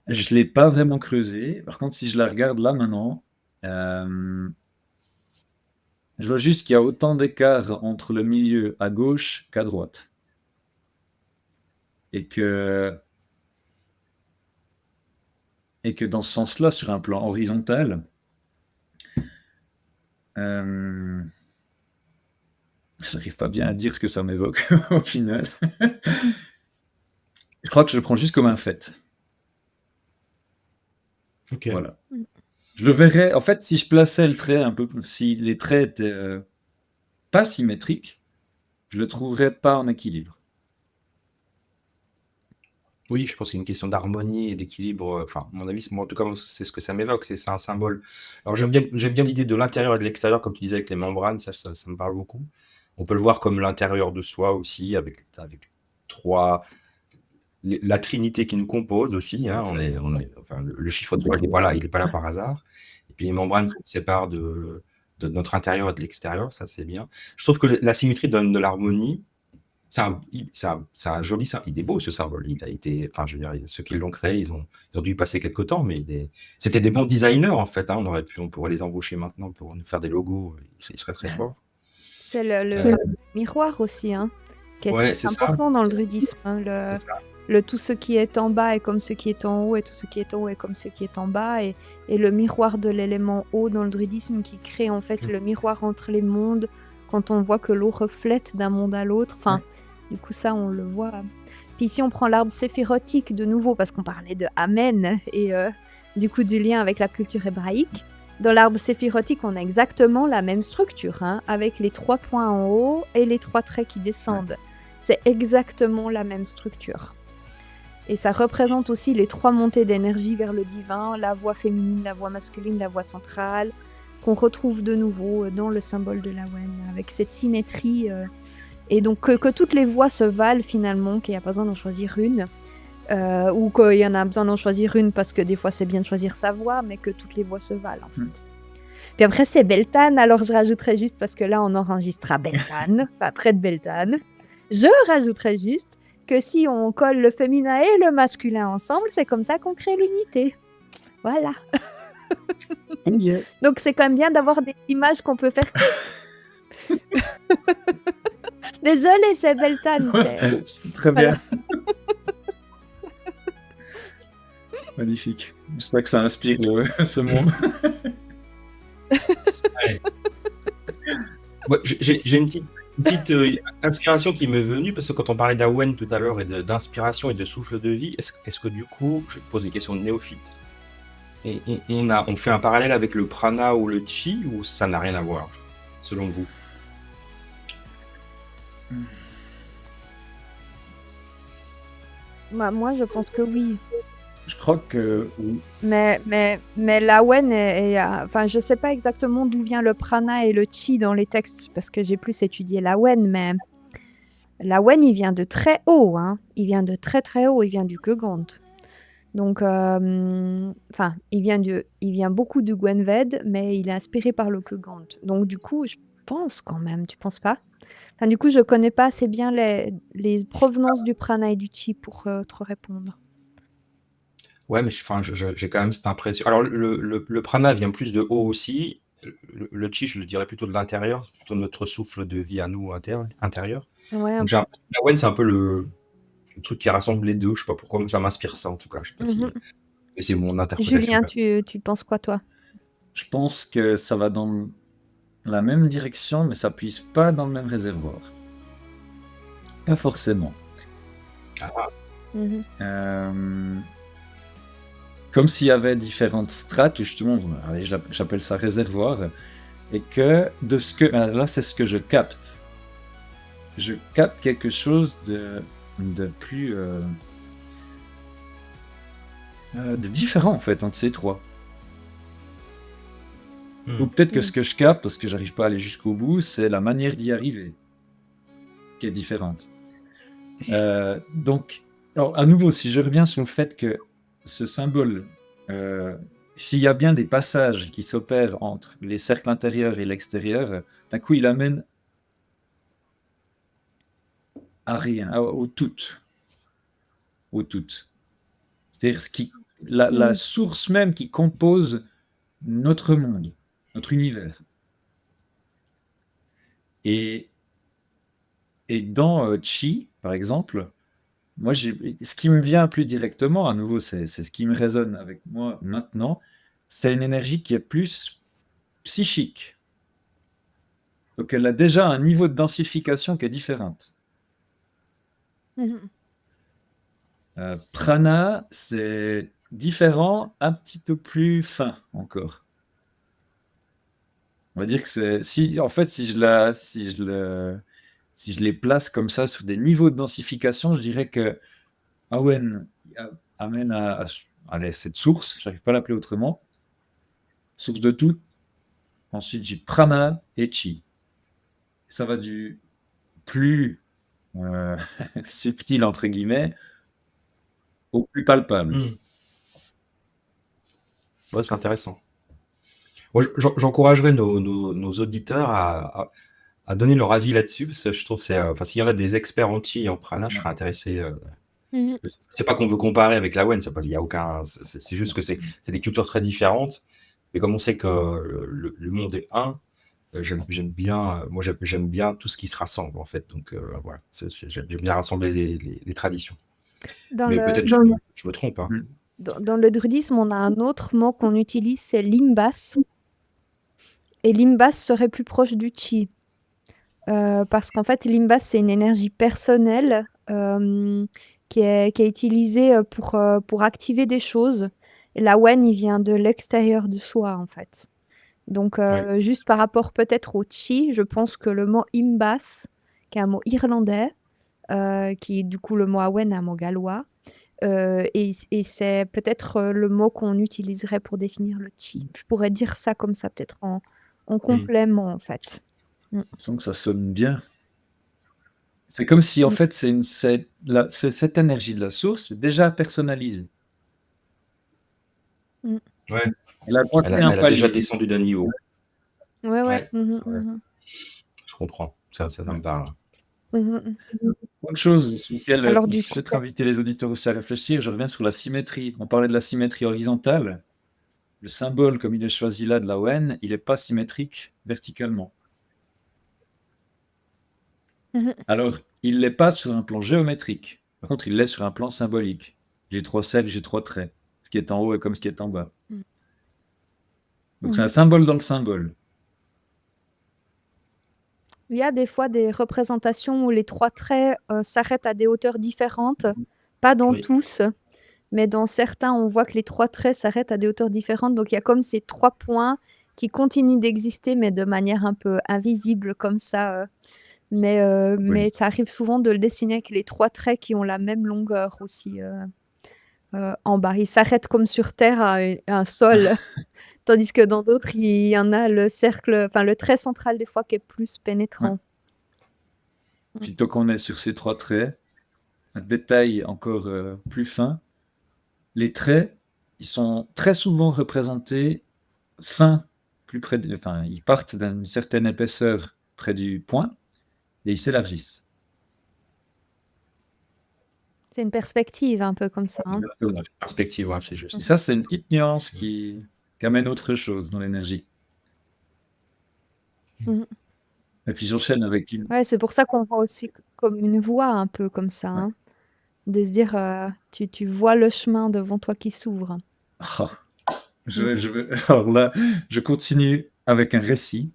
je ne l'ai pas vraiment creusé. Par contre, si je la regarde là maintenant, je vois juste qu'il y a autant d'écart entre le milieu à gauche qu'à droite. Et que dans ce sens-là, sur un plan horizontal, je n'arrive pas bien à dire ce que ça m'évoque au final. Je crois que je le prends juste comme un fait. Ok. Voilà. Je le verrais, en fait, si je plaçais le trait un peu, si les traits étaient pas symétriques, je le trouverais pas en équilibre. Oui, je pense qu'il y a une question d'harmonie et d'équilibre. Enfin, à mon avis, moi, en tout cas, c'est ce que ça m'évoque, c'est un symbole. Alors, j'aime bien l'idée de l'intérieur et de l'extérieur, comme tu disais, avec les membranes, ça me parle beaucoup. On peut le voir comme l'intérieur de soi aussi, avec la trinité qui nous compose aussi, hein, enfin, le chiffre 3, il n'est pas là par hasard. Et puis les membranes qui nous séparent de notre intérieur et de l'extérieur, ça c'est bien. Je trouve que la symétrie donne de l'harmonie. C'est un joli symbole. Il est beau ce symbole. Il a été, enfin, je veux dire, ceux qui l'ont créé, ils ont dû y passer quelques temps, mais c'était des bons designers en fait, hein. On pourrait les embaucher maintenant pour nous faire des logos. Ils seraient très forts. C'est le miroir aussi, hein, qui est très important dans le druidisme. Hein, tout ce qui est en bas est comme ce qui est en haut, et tout ce qui est en haut est comme ce qui est en bas, et le miroir de l'élément eau dans le druidisme qui crée en fait le miroir entre les mondes, quand on voit que l'eau reflète d'un monde à l'autre. Enfin, du coup, ça, on le voit. Puis ici, on prend l'arbre séphirotique de nouveau, parce qu'on parlait de Amen, et du coup, du lien avec la culture hébraïque. Dans l'arbre séphirotique, on a exactement la même structure, hein, avec les 3 points en haut et les 3 traits qui descendent. C'est exactement la même structure. Et ça représente aussi les 3 montées d'énergie vers le divin, la voix féminine, la voix masculine, la voix centrale, qu'on retrouve de nouveau dans le symbole de l'Awen, avec cette symétrie. Et donc que toutes les voix se valent finalement, qu'il n'y a pas besoin d'en choisir une. ou qu'il y en a besoin d'en choisir une parce que des fois c'est bien de choisir sa voix, mais que toutes les voix se valent en fait. Puis après c'est Beltane, alors je rajouterais juste, parce que là on enregistrera Beltane, pas près de Beltane, je rajouterais juste que si on colle le féminin et le masculin ensemble, c'est comme ça qu'on crée l'unité. Voilà. Donc c'est quand même bien d'avoir des images qu'on peut faire. Désolée, c'est Beltane. C'est très bien. Magnifique. J'espère que ça inspire ce monde. Ouais. Ouais, j'ai une petite inspiration qui m'est venue, parce que quand on parlait d'Awen tout à l'heure et d'inspiration et de souffle de vie, est-ce que du coup, je pose des questions de néophyte, on fait un parallèle avec le prana ou le chi, ou ça n'a rien à voir, selon vous? Bah, moi, je pense que oui. Je crois que oui. Mais l'Awen enfin, je sais pas exactement d'où vient le prana et le chi dans les textes, parce que j'ai plus étudié l'Awen, mais l'Awen, il vient de très haut, hein. Il vient de très très haut, il vient du Kegant. Donc, enfin, il vient beaucoup du Gwenved, mais il est inspiré par le Kegant. Donc, du coup, je pense quand même, tu penses pas? Enfin, du coup, je connais pas assez bien les provenances du prana et du chi pour te répondre. Ouais, mais j'ai quand même cette impression. Alors, le prana vient plus de haut aussi. Le chi, je le dirais plutôt de l'intérieur, plutôt notre souffle de vie à nous intérieur. Ouais, Donc, j'ai l'impression que l'Awen, c'est un peu le truc qui rassemble les deux. Je sais pas pourquoi, mais ça m'inspire ça en tout cas. Je sais pas si. Mais c'est mon interprétation. Julien, tu penses quoi, toi? Je pense que ça va dans la même direction, mais ça puise pas dans le même réservoir. Pas forcément. Comme s'il y avait différentes strates, justement, allez, j'appelle ça réservoir, et que de ce que là, c'est ce que je capte. Je capte quelque chose de plus de différent en fait entre ces trois. Ou peut-être que ce que je capte, parce que j'arrive pas à aller jusqu'au bout, c'est la manière d'y arriver qui est différente. Donc, alors, à nouveau, si je reviens sur le fait que ce symbole, s'il y a bien des passages qui s'opèrent entre les cercles intérieurs et l'extérieur, d'un coup, il amène à rien, au tout. Au tout. C'est-à-dire la source même qui compose notre monde, notre univers. Et dans Chi, par exemple, moi, ce qui me vient plus directement, à nouveau, c'est ce qui me résonne avec moi maintenant, c'est une énergie qui est plus psychique. Donc, elle a déjà un niveau de densification qui est différente. Prana, c'est différent, un petit peu plus fin encore. On va dire que c'est... Si je les place comme ça sur des niveaux de densification, je dirais que Awen amène à cette source, j'arrive pas à l'appeler autrement, source de tout. Ensuite, j'ai prana et chi. Ça va du plus subtil, entre guillemets, au plus palpable. Ouais, c'est intéressant. Moi, j'encouragerais nos auditeurs à donner leur avis là-dessus, parce que je trouve que s'il y en a des experts en chi et en prana, je serais intéressé. C'est pas qu'on veut comparer avec l'Awen, il y a aucun. C'est juste que c'est des cultures très différentes. Mais comme on sait que le monde est un, j'aime bien. Moi, j'aime bien tout ce qui se rassemble en fait. Donc voilà, j'aime bien rassembler les traditions. Mais peut-être je me trompe. Hein. Dans le druidisme, on a un autre mot qu'on utilise, c'est limbas. Et limbas serait plus proche du chi. Parce qu'en fait, limbas, c'est une énergie personnelle qui est utilisée pour activer des choses. Et l'Awen, il vient de l'extérieur de soi, en fait. Donc, juste par rapport peut-être au chi, je pense que le mot imbas, qui est un mot irlandais, qui est du coup le mot Awen, un mot gallois, et c'est peut-être le mot qu'on utiliserait pour définir le chi. Je pourrais dire ça comme ça, peut-être en complément, en fait. Je sens que ça sonne bien. C'est comme si, en Mm. fait, c'est cette énergie de la source déjà personnalisée. Mm. Ouais, Elle a passé un elle a déjà palier. descendu d'un niveau. Ouais, ouais. Ouais, Mhm, ouais, mhm. je comprends. Ça me Ouais. parle. Mhm, mhm. Autre chose sur laquelle Alors je du vais coup, peut-être inviter les auditeurs aussi à réfléchir, je reviens sur la symétrie. On parlait de la symétrie horizontale. Le symbole, comme il est choisi là de la ON, il n'est pas symétrique verticalement. mhm. Alors, il ne l'est pas sur un plan géométrique. Par contre, il l'est sur un plan symbolique. J'ai trois cercles, j'ai trois traits. Ce qui est en haut est comme ce qui est en bas. Donc, c'est un Mhm. symbole dans le symbole. Il y a des fois des représentations où les trois traits s'arrêtent à des hauteurs différentes, pas dans Oui, tous, mais dans certains, on voit que les trois traits s'arrêtent à des hauteurs différentes. Donc il y a comme ces trois points qui continuent d'exister, mais de manière un peu invisible comme ça. Oui. Mais ça arrive souvent de le dessiner avec les trois traits qui ont la même longueur aussi en bas. Ils s'arrêtent comme sur Terre à un sol, tandis que dans d'autres, il y en a le cercle, enfin le trait central des fois qui est plus Ouais. pénétrant. Puis, tant qu'on est sur ces trois traits, un détail encore plus fin, les traits, ils sont très souvent représentés fins, enfin, ils partent d'une certaine épaisseur près du point et ils s'élargissent. C'est une perspective un peu comme ça, hein. Exactement. perspective, ouais, c'est Et juste. ça, c'est une petite nuance qui amène autre chose dans l'énergie. Mmh. Et puis j'enchaîne avec une. Ouais, c'est pour ça qu'on voit aussi comme une voie un peu comme ça, Ouais. hein. De se dire, tu vois le chemin devant toi qui s'ouvre. Ah, Mmh. alors là, je continue avec un récit.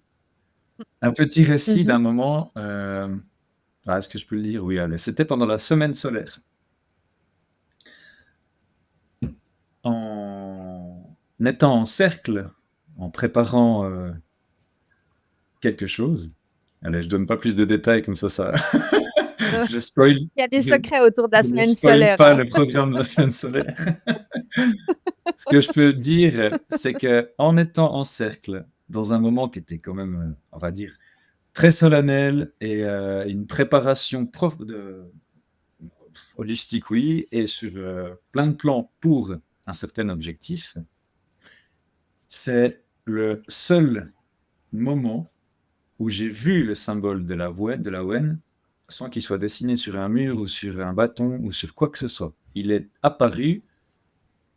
Un petit récit Mmh. d'un moment. Est-ce que je peux le dire? Oui, allez. C'était pendant la semaine solaire. En étant en cercle, en préparant quelque chose. Allez, je donne pas plus de détails comme ça. Je spoil. Il y a des Je, secrets autour de la je ne semaine spoil solaire, pas hein. le programme de la semaine solaire. Ce que je peux dire, c'est que en étant en cercle, dans un moment qui était quand même, on va dire, très solennel et une préparation holistique, oui, et sur plein de plans pour un certain objectif, c'est le seul moment où j'ai vu le symbole de la ON sans qu'il soit dessiné sur un mur ou sur un bâton ou sur quoi que ce soit. Il est apparu,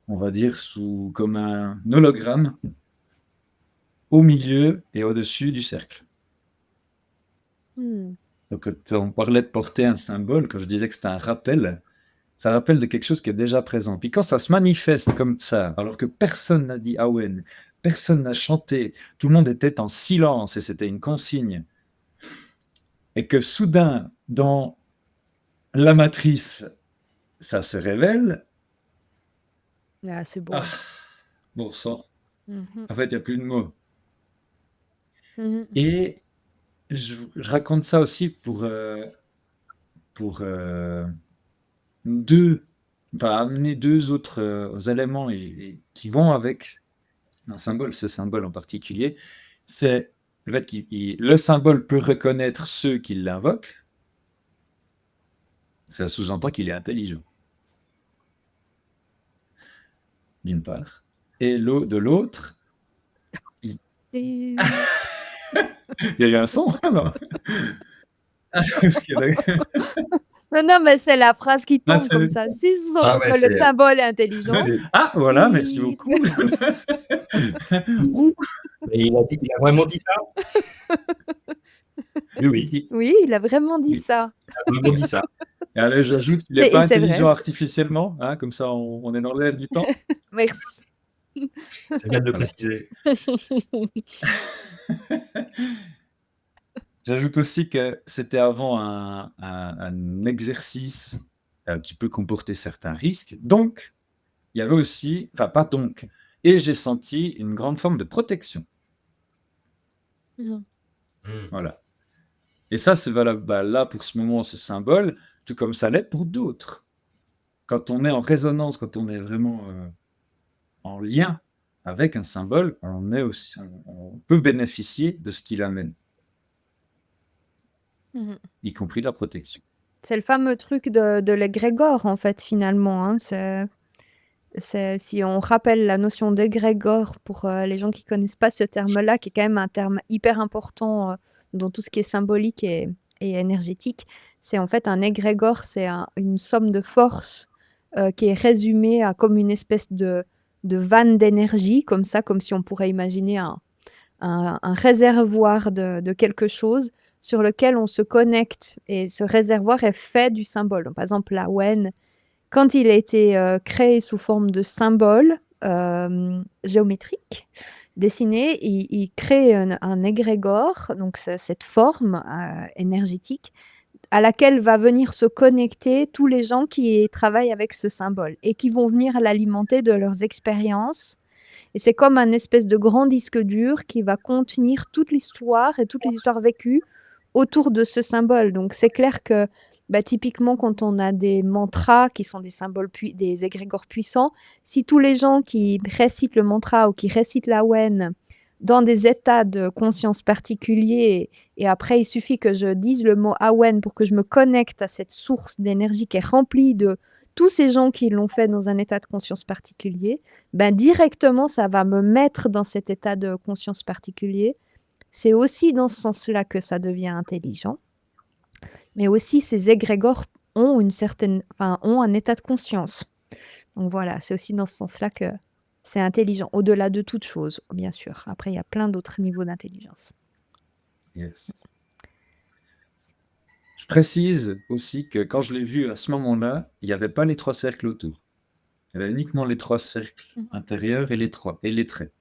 on va dire, comme un hologramme au milieu et au-dessus du cercle. Mmh. Donc, quand on parlait de porter un symbole, quand je disais que c'était un rappel, ça rappelle de quelque chose qui est déjà présent. Puis quand ça se manifeste comme ça, alors que personne n'a dit Awen, personne n'a chanté, tout le monde était en silence et c'était une consigne, et que soudain, dans la matrice, ça se révèle, Ah, c'est ah, beau. bon sang, Mmh. en fait, il n'y a plus de mots. Mmh. Et je raconte ça aussi pour amener deux autres éléments qui vont avec un symbole, ce symbole en particulier, c'est le fait que le symbole peut reconnaître ceux qui l'invoquent, ça sous-entend qu'il est intelligent, d'une part. Et de l'autre, il Et il y a eu un son, non? Ok, d'accord. non, non, mais c'est la phrase qui Ah, tombe comme ça. Si Ah sous-entend ouais, que le symbole est intelligent, Ah, voilà, merci bip. beaucoup. Ouh. mais il a vraiment dit ça? Oui, oui, Oui, il a vraiment dit Oui. ça. il a vraiment dit ça. Et allez, j'ajoute qu'il n'est Et pas c'est vrai. intelligent artificiellement, hein, comme ça on est dans l'air du temps. Merci. C'est bien de le Voilà. préciser. J'ajoute aussi que c'était avant un exercice qui peut comporter certains risques. Donc, il y avait aussi, enfin pas donc, et j'ai senti une grande forme de protection. Mmh. Mmh. Voilà. Et ça, c'est valable là pour ce moment, ce symbole, tout comme ça l'est pour d'autres. Quand on est en résonance, quand on est vraiment en lien avec un symbole, on peut bénéficier de ce qu'il amène. Mhm. y compris la protection. C'est le fameux truc de l'égrégore, en fait, finalement, hein. Si on rappelle la notion d'égrégore pour les gens qui connaissent pas ce terme-là, qui est quand même un terme hyper important dans tout ce qui est symbolique et énergétique, c'est en fait un égrégore, c'est une somme de force qui est résumée à comme une espèce de vanne d'énergie, comme ça, comme si on pourrait imaginer un réservoir de quelque chose sur lequel on se connecte. Et ce réservoir est fait du symbole. Donc, par exemple, la Wen, quand il a été créé sous forme de symbole géométrique, dessiné, il crée un égrégore, donc cette forme énergétique, à laquelle va venir se connecter tous les gens qui travaillent avec ce symbole et qui vont venir l'alimenter de leurs expériences. Et c'est comme un espèce de grand disque dur qui va contenir toute l'histoire et toutes les histoires vécues autour de ce symbole. Donc c'est clair que typiquement quand on a des mantras qui sont des symboles, des égrégores puissants, si tous les gens qui récitent le mantra ou qui récitent la Wen dans des états de conscience particuliers, et après il suffit que je dise le mot Awen pour que je me connecte à cette source d'énergie qui est remplie de tous ces gens qui l'ont fait dans un état de conscience particulier, directement ça va me mettre dans cet état de conscience particulier. C'est aussi dans ce sens-là que ça devient intelligent. Mais aussi, ces égrégores ont ont un état de conscience. Donc voilà, c'est aussi dans ce sens-là que c'est intelligent, au-delà de toute chose, bien sûr. Après, il y a plein d'autres niveaux d'intelligence. Yes. Je précise aussi que quand je l'ai vu à ce moment-là, il n'y avait pas les 3 cercles autour. Il y avait uniquement les 3 cercles intérieurs et les traits.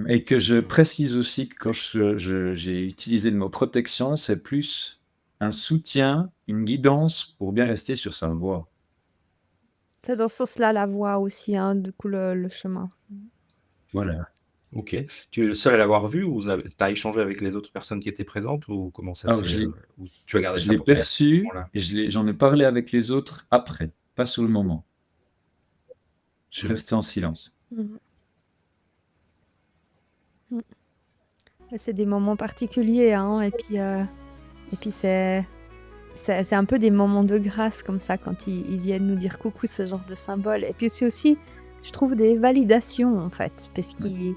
Et que je précise aussi que quand j'ai utilisé le mot protection, c'est plus un soutien, une guidance pour bien rester sur sa voie. C'est dans ce sens-là la voie aussi, hein, du coup, le chemin. Voilà. Ok. Tu es le seul à l'avoir vu ou tu as échangé avec les autres personnes qui étaient présentes ou comment ça Alors, s'est. Ou tu as gardé je ça l'ai pour toi, perçu voilà. et j'en ai parlé avec les autres après, pas sur le moment. Je suis resté en silence. C'est des moments particuliers, hein, et puis c'est un peu des moments de grâce comme ça quand ils viennent nous dire coucou, ce genre de symbole. Et puis c'est aussi, je trouve, des validations en fait, parce qu'ils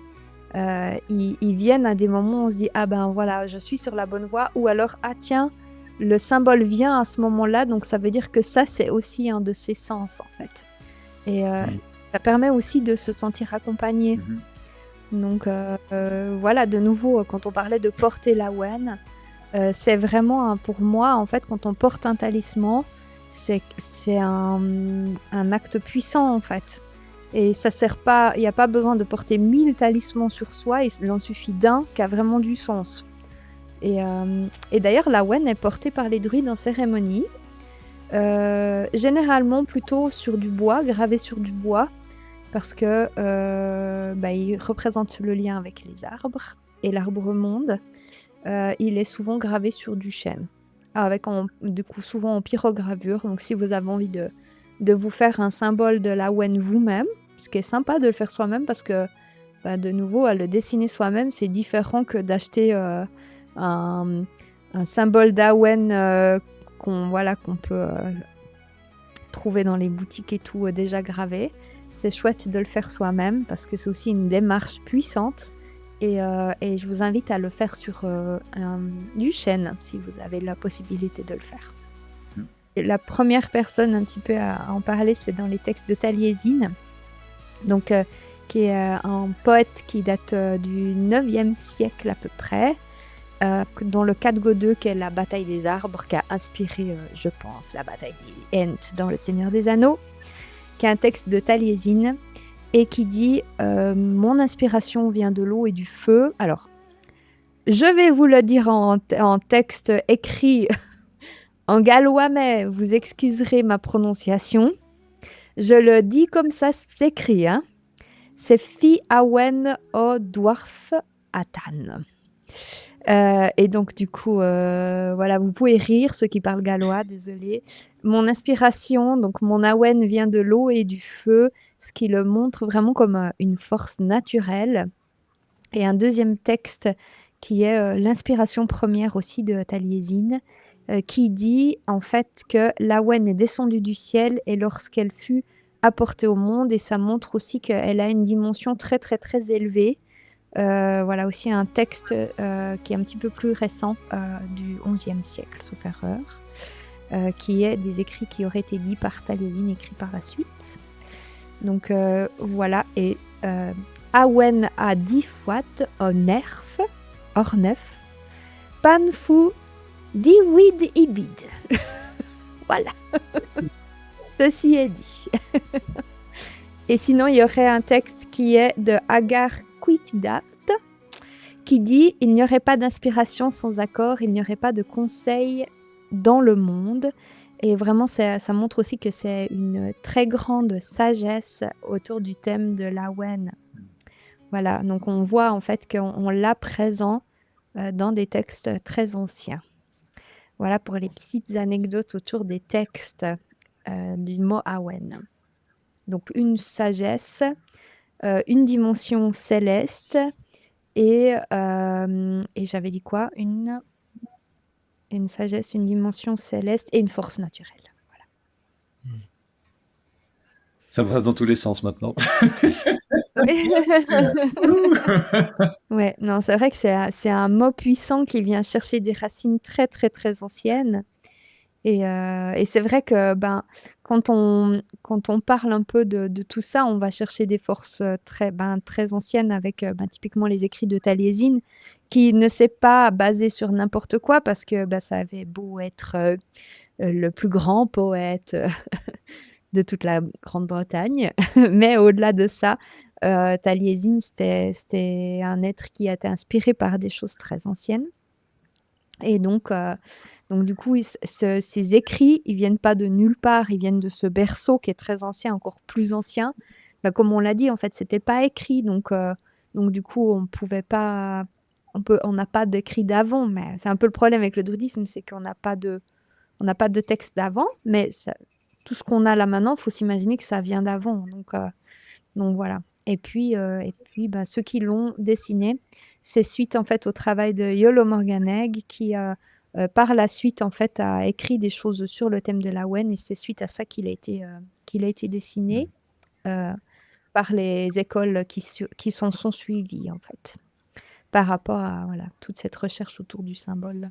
viennent à des moments où on se dit ah ben voilà, je suis sur la bonne voie, ou alors ah tiens, le symbole vient à ce moment-là, donc ça veut dire que ça c'est aussi un de ses sens en fait. Et ça permet aussi de se sentir accompagné. Donc voilà, de nouveau, quand on parlait de porter la Wen, c'est vraiment pour moi, en fait, quand on porte un talisman, c'est un acte puissant, en fait. Et ça sert pas, il n'y a pas besoin de porter 1000 talismans sur soi, il en suffit d'un qui a vraiment du sens. Et d'ailleurs, la Wen est portée par les druides en cérémonie, généralement plutôt sur du bois, gravé sur du bois, parce que il représente le lien avec les arbres et l'arbre-monde. Il est souvent gravé sur du chêne, avec du coup souvent en pyrogravure. Donc si vous avez envie de vous faire un symbole de la Wen vous-même, ce qui est sympa de le faire soi-même, parce que de nouveau, à le dessiner soi-même, c'est différent que d'acheter un symbole d'Awen qu'on peut trouver dans les boutiques et tout déjà gravé. C'est chouette de le faire soi-même parce que c'est aussi une démarche puissante, et je vous invite à le faire sur du chêne si vous avez la possibilité de le faire. Et la première personne un petit peu à en parler, c'est dans les textes de Taliesin, donc, qui est un poète qui date du 9e siècle à peu près, dans le Khadgo-2, qui est la bataille des arbres, qui a inspiré, je pense, la bataille des Ents dans Le Seigneur des Anneaux, qui est un texte de Taliesin et qui dit mon inspiration vient de l'eau et du feu. Alors, je vais vous le dire en texte écrit en gallois, mais vous excuserez ma prononciation. Je le dis comme ça s'écrit, hein. C'est Fi Awen o Dwarf Atan. Et donc du coup, voilà, vous pouvez rire, ceux qui parlent gallois, désolé. Mon inspiration, donc mon Awen vient de l'eau et du feu, ce qui le montre vraiment comme une force naturelle. Et un deuxième texte qui est l'inspiration première aussi de Taliesin, qui dit en fait que l'Awen est descendue du ciel et lorsqu'elle fut apportée au monde, et ça montre aussi qu'elle a une dimension très très très élevée. Voilà aussi un texte qui est un petit peu plus récent du XIe siècle, sauf erreur, qui est des écrits qui auraient été dits par Taliesin, écrits par la suite. Donc voilà, et Awen a 10 fois ornef, panfu diwid ibid. Voilà, ceci est dit. Et sinon, il y aurait un texte qui est de Agar Quifdaft, qui dit « Il n'y aurait pas d'inspiration sans accord, il n'y aurait pas de conseil dans le monde ». Et vraiment, ça montre aussi que c'est une très grande sagesse autour du thème de l'Awen. Voilà, donc on voit en fait qu'on l'a présent dans des textes très anciens. Voilà pour les petites anecdotes autour des textes du mot Awen. Donc une sagesse, une dimension céleste et j'avais dit quoi ? Une sagesse, une dimension céleste et une force naturelle. Ça brasse dans tous les sens maintenant. Ouais, non, c'est vrai que c'est un mot puissant qui vient chercher des racines très très très anciennes. Et c'est vrai que quand on parle un peu de tout ça, on va chercher des forces très anciennes avec typiquement les écrits de Taliesin, qui ne s'est pas basé sur n'importe quoi parce que ça avait beau être le plus grand poète de toute la Grande-Bretagne, mais au-delà de ça, Taliesin, c'était un être qui a été inspiré par des choses très anciennes. Et donc du coup, ces écrits, ils viennent pas de nulle part, ils viennent de ce berceau qui est très ancien, encore plus ancien. Comme on l'a dit, en fait, c'était pas écrit, donc du coup, on pouvait pas, on n'a pas d'écrit d'avant, mais c'est un peu le problème avec le druidisme, c'est qu'on n'a pas de texte d'avant, mais tout ce qu'on a là maintenant, faut s'imaginer que ça vient d'avant, donc voilà. Et puis ceux qui l'ont dessiné, c'est suite en fait au travail de Iolo Morganegg qui par la suite en fait a écrit des choses sur le thème de l'Awen, et c'est suite à ça qu'il a été dessiné par les écoles qui sont suivies en fait, par rapport à toute cette recherche autour du symbole,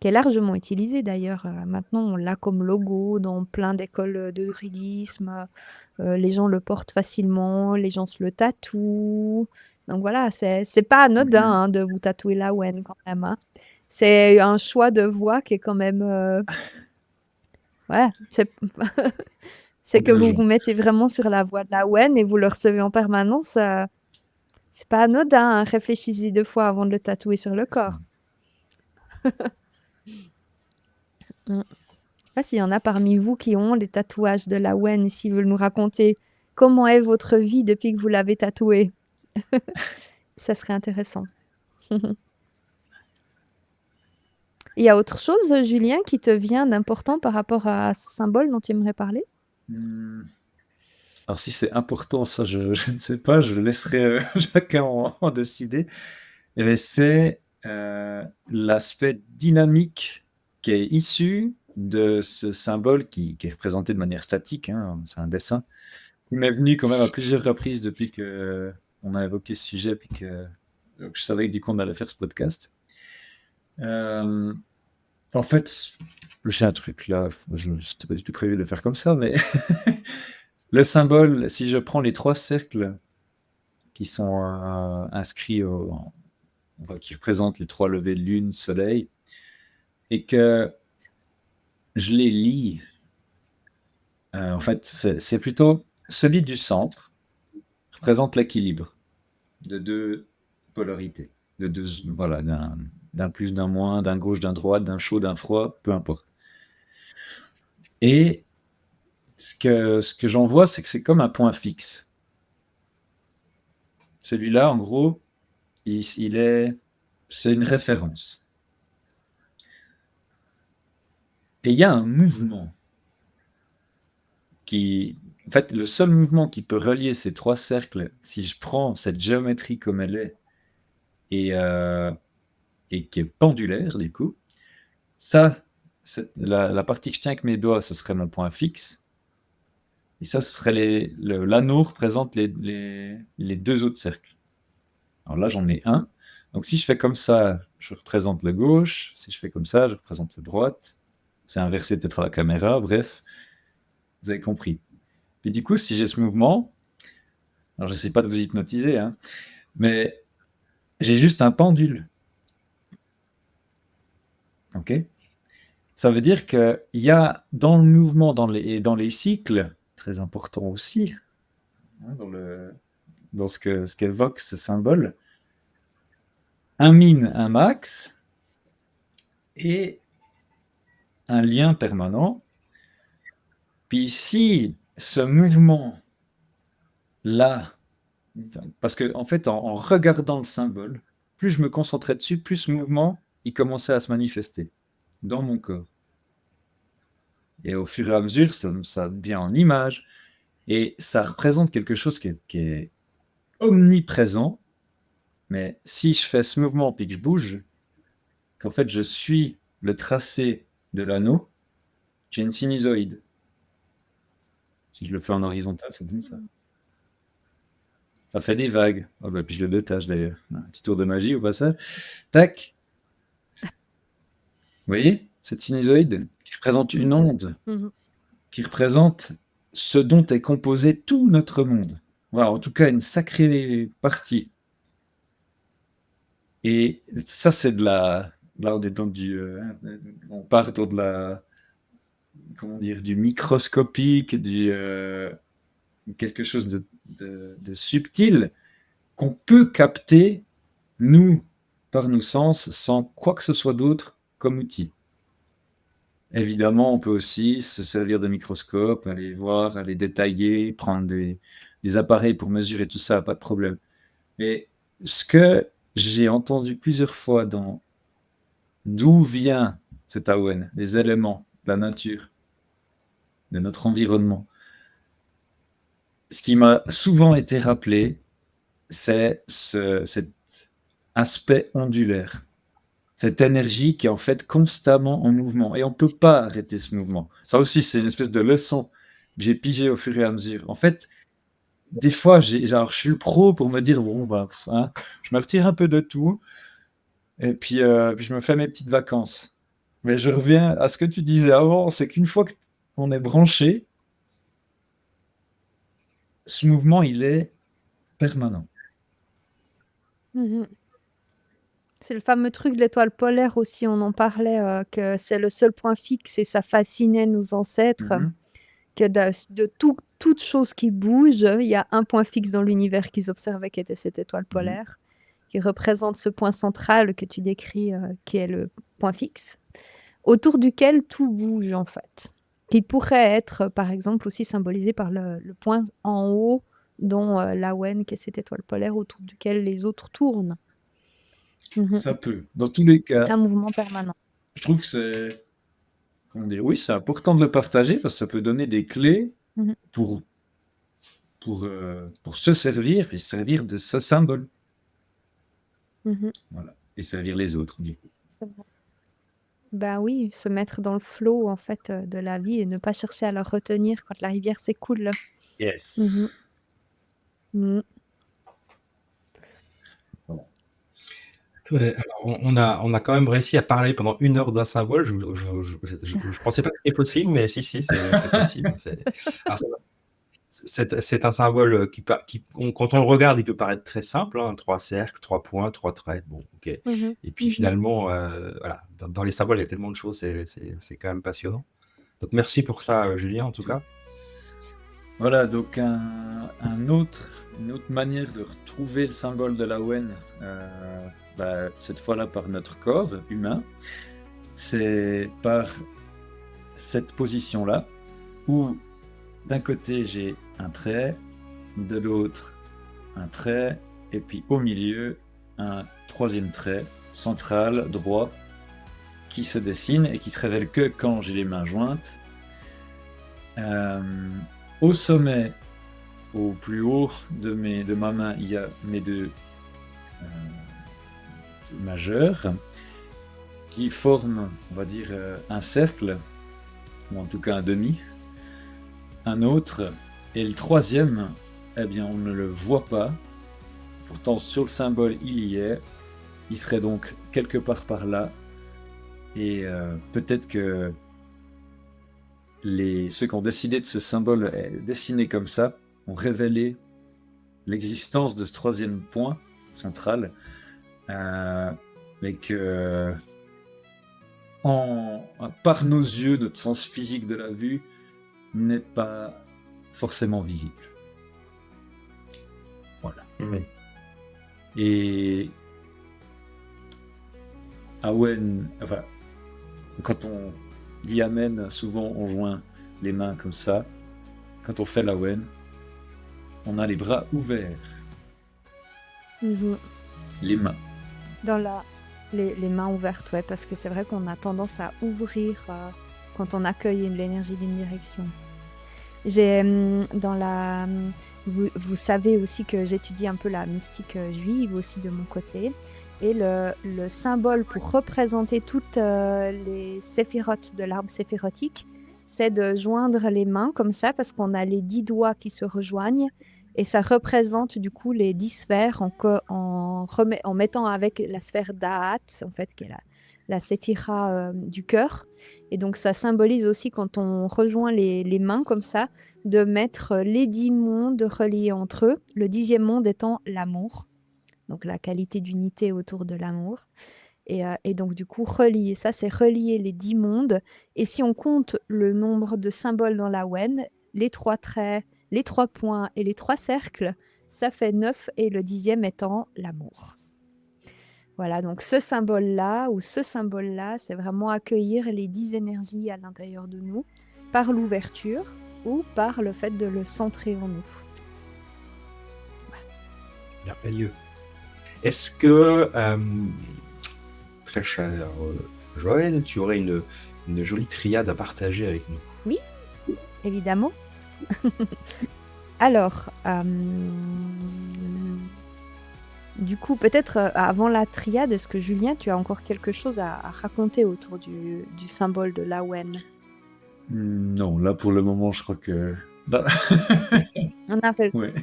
qui est largement utilisé d'ailleurs. Maintenant, on l'a comme logo dans plein d'écoles de druidisme. Les gens le portent facilement, les gens se le tatouent. Donc voilà, c'est pas anodin de vous tatouer l'Awen quand même. Hein. C'est un choix de voix qui est quand même... Ouais, c'est que vous vous mettez vraiment sur la voie de l'Awen et vous le recevez en permanence. C'est pas anodin, hein. Réfléchissez 2 fois avant de le tatouer sur le corps. Je sais pas s'il y en a parmi vous qui ont des tatouages de l'Awen et s'ils veulent nous raconter comment est votre vie depuis que vous l'avez tatoué. Ça serait intéressant. Il y a autre chose, Julien, qui te vient d'important par rapport à ce symbole dont tu aimerais parler ? Alors si c'est important, ça je ne sais pas, je laisserai chacun en décider. Mais c'est l'aspect dynamique qui est issu de ce symbole qui est représenté de manière statique, hein, c'est un dessin, qui m'est venu quand même à plusieurs reprises depuis qu'on a évoqué ce sujet, puis que je savais que du coup on allait faire ce podcast. En fait, j'ai un truc là, je n'étais pas du tout prévu de le faire comme ça, mais le symbole, si je prends les 3 cercles qui sont inscrits qui représentent les 3 levées de lune, soleil, et que je les lis, en fait, c'est plutôt celui du centre représente l'équilibre de 2 polarités, de 2, voilà, d'un plus, d'un moins, d'un gauche, d'un droite, d'un chaud, d'un froid, peu importe. Et ce que j'en vois, c'est que c'est comme un point fixe. Celui-là, en gros, c'est une référence. Et il y a un mouvement en fait, le seul mouvement qui peut relier ces 3 cercles, si je prends cette géométrie comme elle est, et, et qui est pendulaire, du coup. Ça, la partie que je tiens avec mes doigts, ce serait mon point fixe. Et ça, ce serait l'anneau représente les deux autres cercles. Alors là, j'en ai un. Donc si je fais comme ça, je représente le gauche. Si je fais comme ça, je représente le droite. C'est inversé peut-être à la caméra. Bref, vous avez compris. Et du coup, si j'ai ce mouvement, alors j'essaie pas de vous hypnotiser, hein, mais j'ai juste un pendule. Ok. Ça veut dire qu'il y a dans le mouvement, dans les cycles, très important aussi, hein, dans ce qu'évoque ce symbole, un min, un max et un lien permanent. Puis si ce mouvement-là, parce que en fait, en regardant le symbole, plus je me concentrais dessus, plus ce mouvement, il commençait à se manifester dans mon corps. Et au fur et à mesure, ça devient en image, et ça représente quelque chose qui est omniprésent. Mais si je fais ce mouvement puis que je bouge, qu'en fait je suis le tracé de l'anneau, j'ai une sinusoïde. Si je le fais en horizontal, ça donne ça. Ça fait des vagues. Oh bah, puis je le détache d'ailleurs. Un petit tour de magie au passage. Tac. Vous voyez cette sinusoïde qui représente une onde, Mhm. qui représente ce dont est composé tout notre monde. Voilà, en tout cas une sacrée partie. Et ça, c'est de la. Là, on est dans on part dans de la. Comment dire, du microscopique, quelque chose de subtil qu'on peut capter, nous, par nos sens, sans quoi que ce soit d'autre comme outil. Évidemment, on peut aussi se servir de microscope, aller voir, aller détailler, prendre des appareils pour mesurer tout ça, pas de problème. Mais ce que j'ai entendu plusieurs fois dans d'où vient cet Awen, les éléments, de la nature, de notre environnement, ce qui m'a souvent été rappelé, c'est cet aspect ondulaire, cette énergie qui est en fait constamment en mouvement. Et on ne peut pas arrêter ce mouvement. Ça aussi, c'est une espèce de leçon que j'ai pigé au fur et à mesure. En fait, des fois, genre, je suis le pro pour me dire, bon, bah, hein, je me retire un peu de tout, et puis je me fais mes petites vacances. Mais je reviens à ce que tu disais avant, c'est qu'une fois qu'on est branché, ce mouvement, il est permanent. Mhm. C'est le fameux truc de l'étoile polaire aussi, on en parlait, que c'est le seul point fixe et ça fascinait nos ancêtres, Mhm. que toute chose qui bouge, il y a un point fixe dans l'univers qu'ils observaient qui était cette étoile polaire, qui représente ce point central que tu décris, qui est le point fixe, autour duquel tout bouge en fait. Qui pourrait être, par exemple, aussi symbolisé par le point en haut, dont l'Awen, qui est cette étoile polaire autour duquel les autres tournent. Mhm. Ça peut. Dans tous les cas, Un mouvement permanent. je trouve que comment dire, oui, c'est important de le partager parce que ça peut donner des clés Mhm. pour, pour se servir et servir de ce symbole. Mhm. Voilà. Et servir les autres, du coup. C'est vrai. Bah oui, se mettre dans le flow en fait de la vie et ne pas chercher à la retenir quand la rivière s'écoule. Yes. Mhm. Mhm. Voilà. Ouais, alors on a quand même réussi à parler pendant 1 heure d'un symbole. Je pensais pas que c'était possible, mais si, c'est possible. Alors, c'est un symbole quand on le regarde, il peut paraître très simple, hein, 3 cercles, 3 points, 3 traits. Bon, ok. Mhm. Et puis finalement, voilà, dans les symboles, il y a tellement de choses, c'est quand même passionnant. Donc merci pour ça, Julien, en tout cas. Voilà, donc une autre manière de retrouver le symbole de la Wen, cette fois-là par notre corps humain, c'est par cette position-là, où d'un côté j'ai un trait, de l'autre un trait, et puis au milieu un troisième trait central, droit, qui se dessine et qui se révèle que quand j'ai les mains jointes. Au sommet, au plus haut de ma main, il y a mes deux majeur qui forme, on va dire, un cercle, ou en tout cas un demi, un autre, et le troisième, eh bien, on ne le voit pas. Pourtant, sur le symbole, il y est. Il serait donc quelque part par là. Et peut-être que ceux qui ont décidé de ce symbole dessiné comme ça ont révélé l'existence de ce troisième point central, mais que par nos yeux, notre sens physique de la vue n'est pas forcément visible. Voilà. Oui. Et Awen, enfin, quand on dit Amen, souvent on joint les mains comme ça. Quand on fait l'Awen, on a les bras ouverts, Mhm. les mains. Les mains ouvertes, ouais, parce que c'est vrai qu'on a tendance à ouvrir quand on accueille l'énergie d'une direction. Vous savez aussi que j'étudie un peu la mystique juive aussi de mon côté. Et le symbole pour représenter toutes les séphirotes de l'arbre séphirotique, c'est de joindre les mains comme ça, parce qu'on a les 10 doigts qui se rejoignent. Et ça représente du coup les 10 sphères en mettant avec la sphère d'Ahat, en fait, qui est la séphira du cœur. Et donc ça symbolise aussi, quand on rejoint les mains comme ça, de mettre les 10 mondes reliés entre eux, le 10e monde étant l'amour, donc la qualité d'unité autour de l'amour. Et donc du coup, relier, ça c'est relier les 10 mondes. Et si on compte le nombre de symboles dans la Wen, les 3 traits, les 3 points et les 3 cercles, ça fait 9, et le 10e étant l'amour. Voilà, donc ce symbole-là, c'est vraiment accueillir les 10 énergies à l'intérieur de nous, par l'ouverture ou par le fait de le centrer en nous. Merveilleux. Est-ce que, très cher Joël, tu aurais une jolie triade à partager avec nous? Oui, évidemment. Alors, du coup, peut-être avant la triade, est-ce que Julien, tu as encore quelque chose à raconter autour du symbole de l'Awen? Non, là pour le moment, je crois que... Là... On a fait... ouais.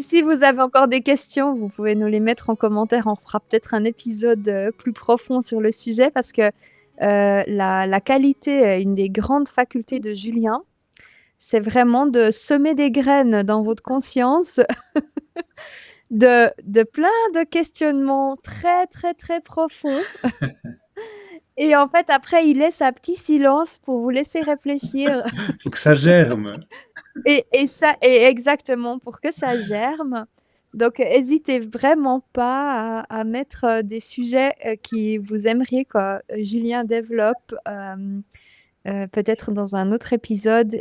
Si vous avez encore des questions, vous pouvez nous les mettre en commentaire. On fera peut-être un épisode plus profond sur le sujet, parce que la qualité, une des grandes facultés de Julien, c'est vraiment de semer des graines dans votre conscience de plein de questionnements très, très, très profonds. Et en fait, après, il laisse un petit silence pour vous laisser réfléchir. Faut que ça germe. Et exactement, pour que ça germe. Donc, n'hésitez vraiment pas à mettre des sujets qui vous aimeriez que Julien développe peut-être dans un autre épisode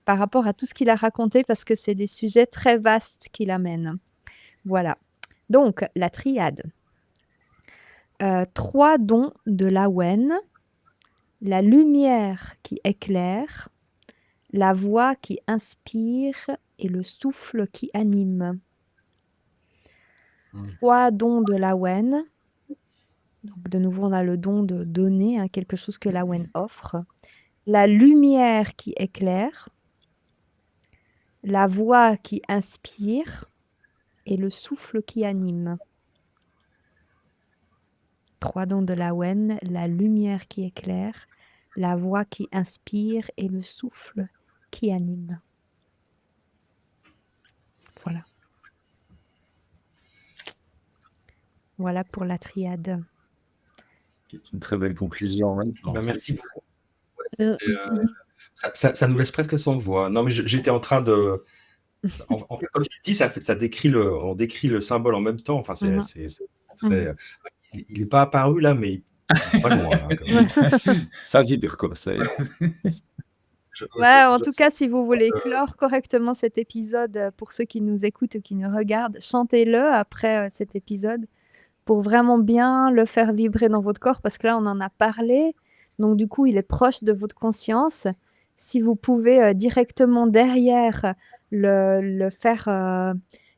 par rapport à tout ce qu'il a raconté, parce que c'est des sujets très vastes qu'il amène. Voilà. Donc, la triade. 3 dons de l'Awen: la lumière qui éclaire, la voix qui inspire et le souffle qui anime. 3 dons de l'Awen. Donc, de nouveau, on a le don de donner, quelque chose que l'Awen offre. La lumière qui éclaire, la voix qui inspire et le souffle qui anime. 3 dons de l'Awen: la lumière qui éclaire, la voix qui inspire et le souffle qui anime. Voilà. Voilà pour la triade. C'est une très belle conclusion. Hein. Ben, merci beaucoup. Ouais, ça nous laisse presque sans voix. Non, mais j'étais en train de... En fait, comme tu dis, on décrit le symbole en même temps. Enfin, c'est très... Il n'est pas apparu là, mais pas loin. Là, quand même. Ça vibre, quoi. Ça... Ouais, en tout cas, si vous voulez clore correctement cet épisode, pour ceux qui nous écoutent ou qui nous regardent, chantez-le après cet épisode pour vraiment bien le faire vibrer dans votre corps, parce que là, on en a parlé. Donc, du coup, il est proche de votre conscience. Si vous pouvez directement derrière le faire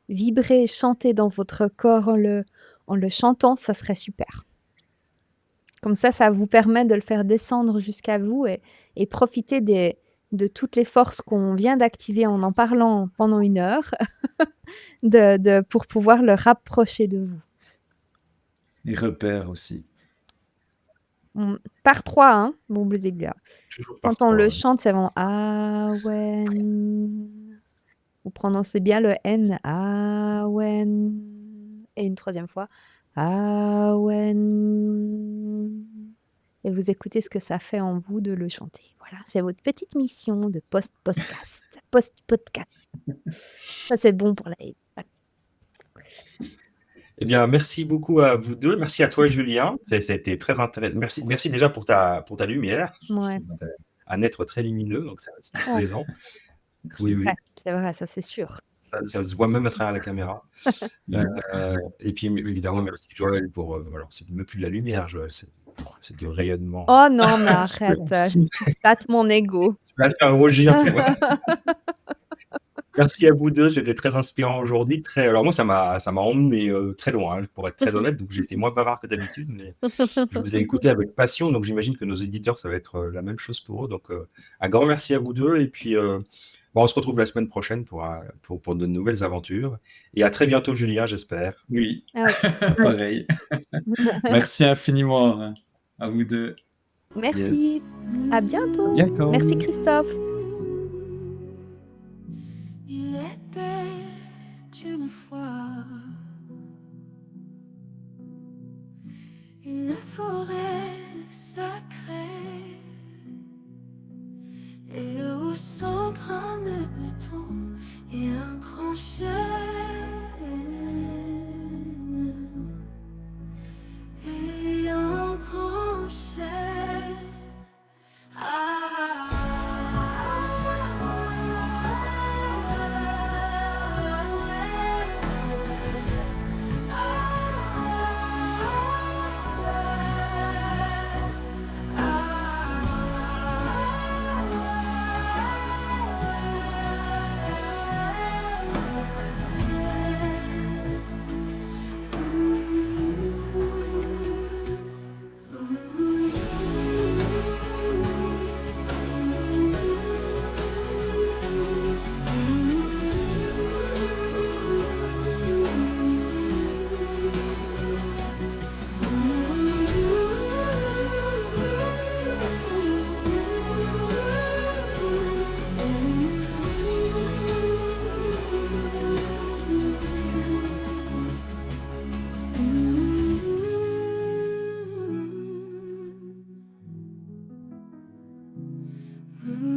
vibrer, chanter dans votre corps en le chantant, ça serait super. Comme ça vous permet de le faire descendre jusqu'à vous et profiter de toutes les forces qu'on vient d'activer en parlant pendant 1 heure pour pouvoir le rapprocher de vous. Les repères aussi. Par 3, hein, n'oubliez bien. Toujours par Quand on 3, le ouais. chante, c'est vraiment Awen. Vous prononcez bien le N, Awen. Et une 3e fois, Awen. Et vous écoutez ce que ça fait en vous de le chanter. Voilà, c'est votre petite mission de post-podcast. Post-podcast. Ça, c'est bon pour la... Eh bien, merci beaucoup à vous deux. Merci à toi, Julien. C'était très intéressant. Merci déjà pour ta lumière. Ouais. Je trouve un être très lumineux, donc c'est Oh. plaisant. C'est Oui. vrai, c'est vrai, ça c'est sûr. Ça se voit même à travers la caméra. Et puis, évidemment, merci Joël pour... alors, c'est même plus de la lumière, Joël, c'est du rayonnement. Oh non, mais arrête, tu flattes mon ego. Tu vas le faire rougir, tu vois. Merci à vous deux, c'était très inspirant aujourd'hui. Alors moi, ça m'a emmené très loin, hein, pour être très honnête. Donc j'ai été moins bavard que d'habitude, mais je vous ai écouté avec passion. Donc j'imagine que nos éditeurs, ça va être la même chose pour eux. Donc un grand merci à vous deux. Et puis on se retrouve la semaine prochaine pour de nouvelles aventures. Et à très bientôt, Julien, j'espère. Oui, Ah oui. pareil. Merci infiniment hein, à vous deux. Merci. Yes. À bientôt. À bientôt. Merci Christophe. Il était une fois une forêt sacrée et au centre un bouton et un grand chêne et un grand chêne. Mm-hmm.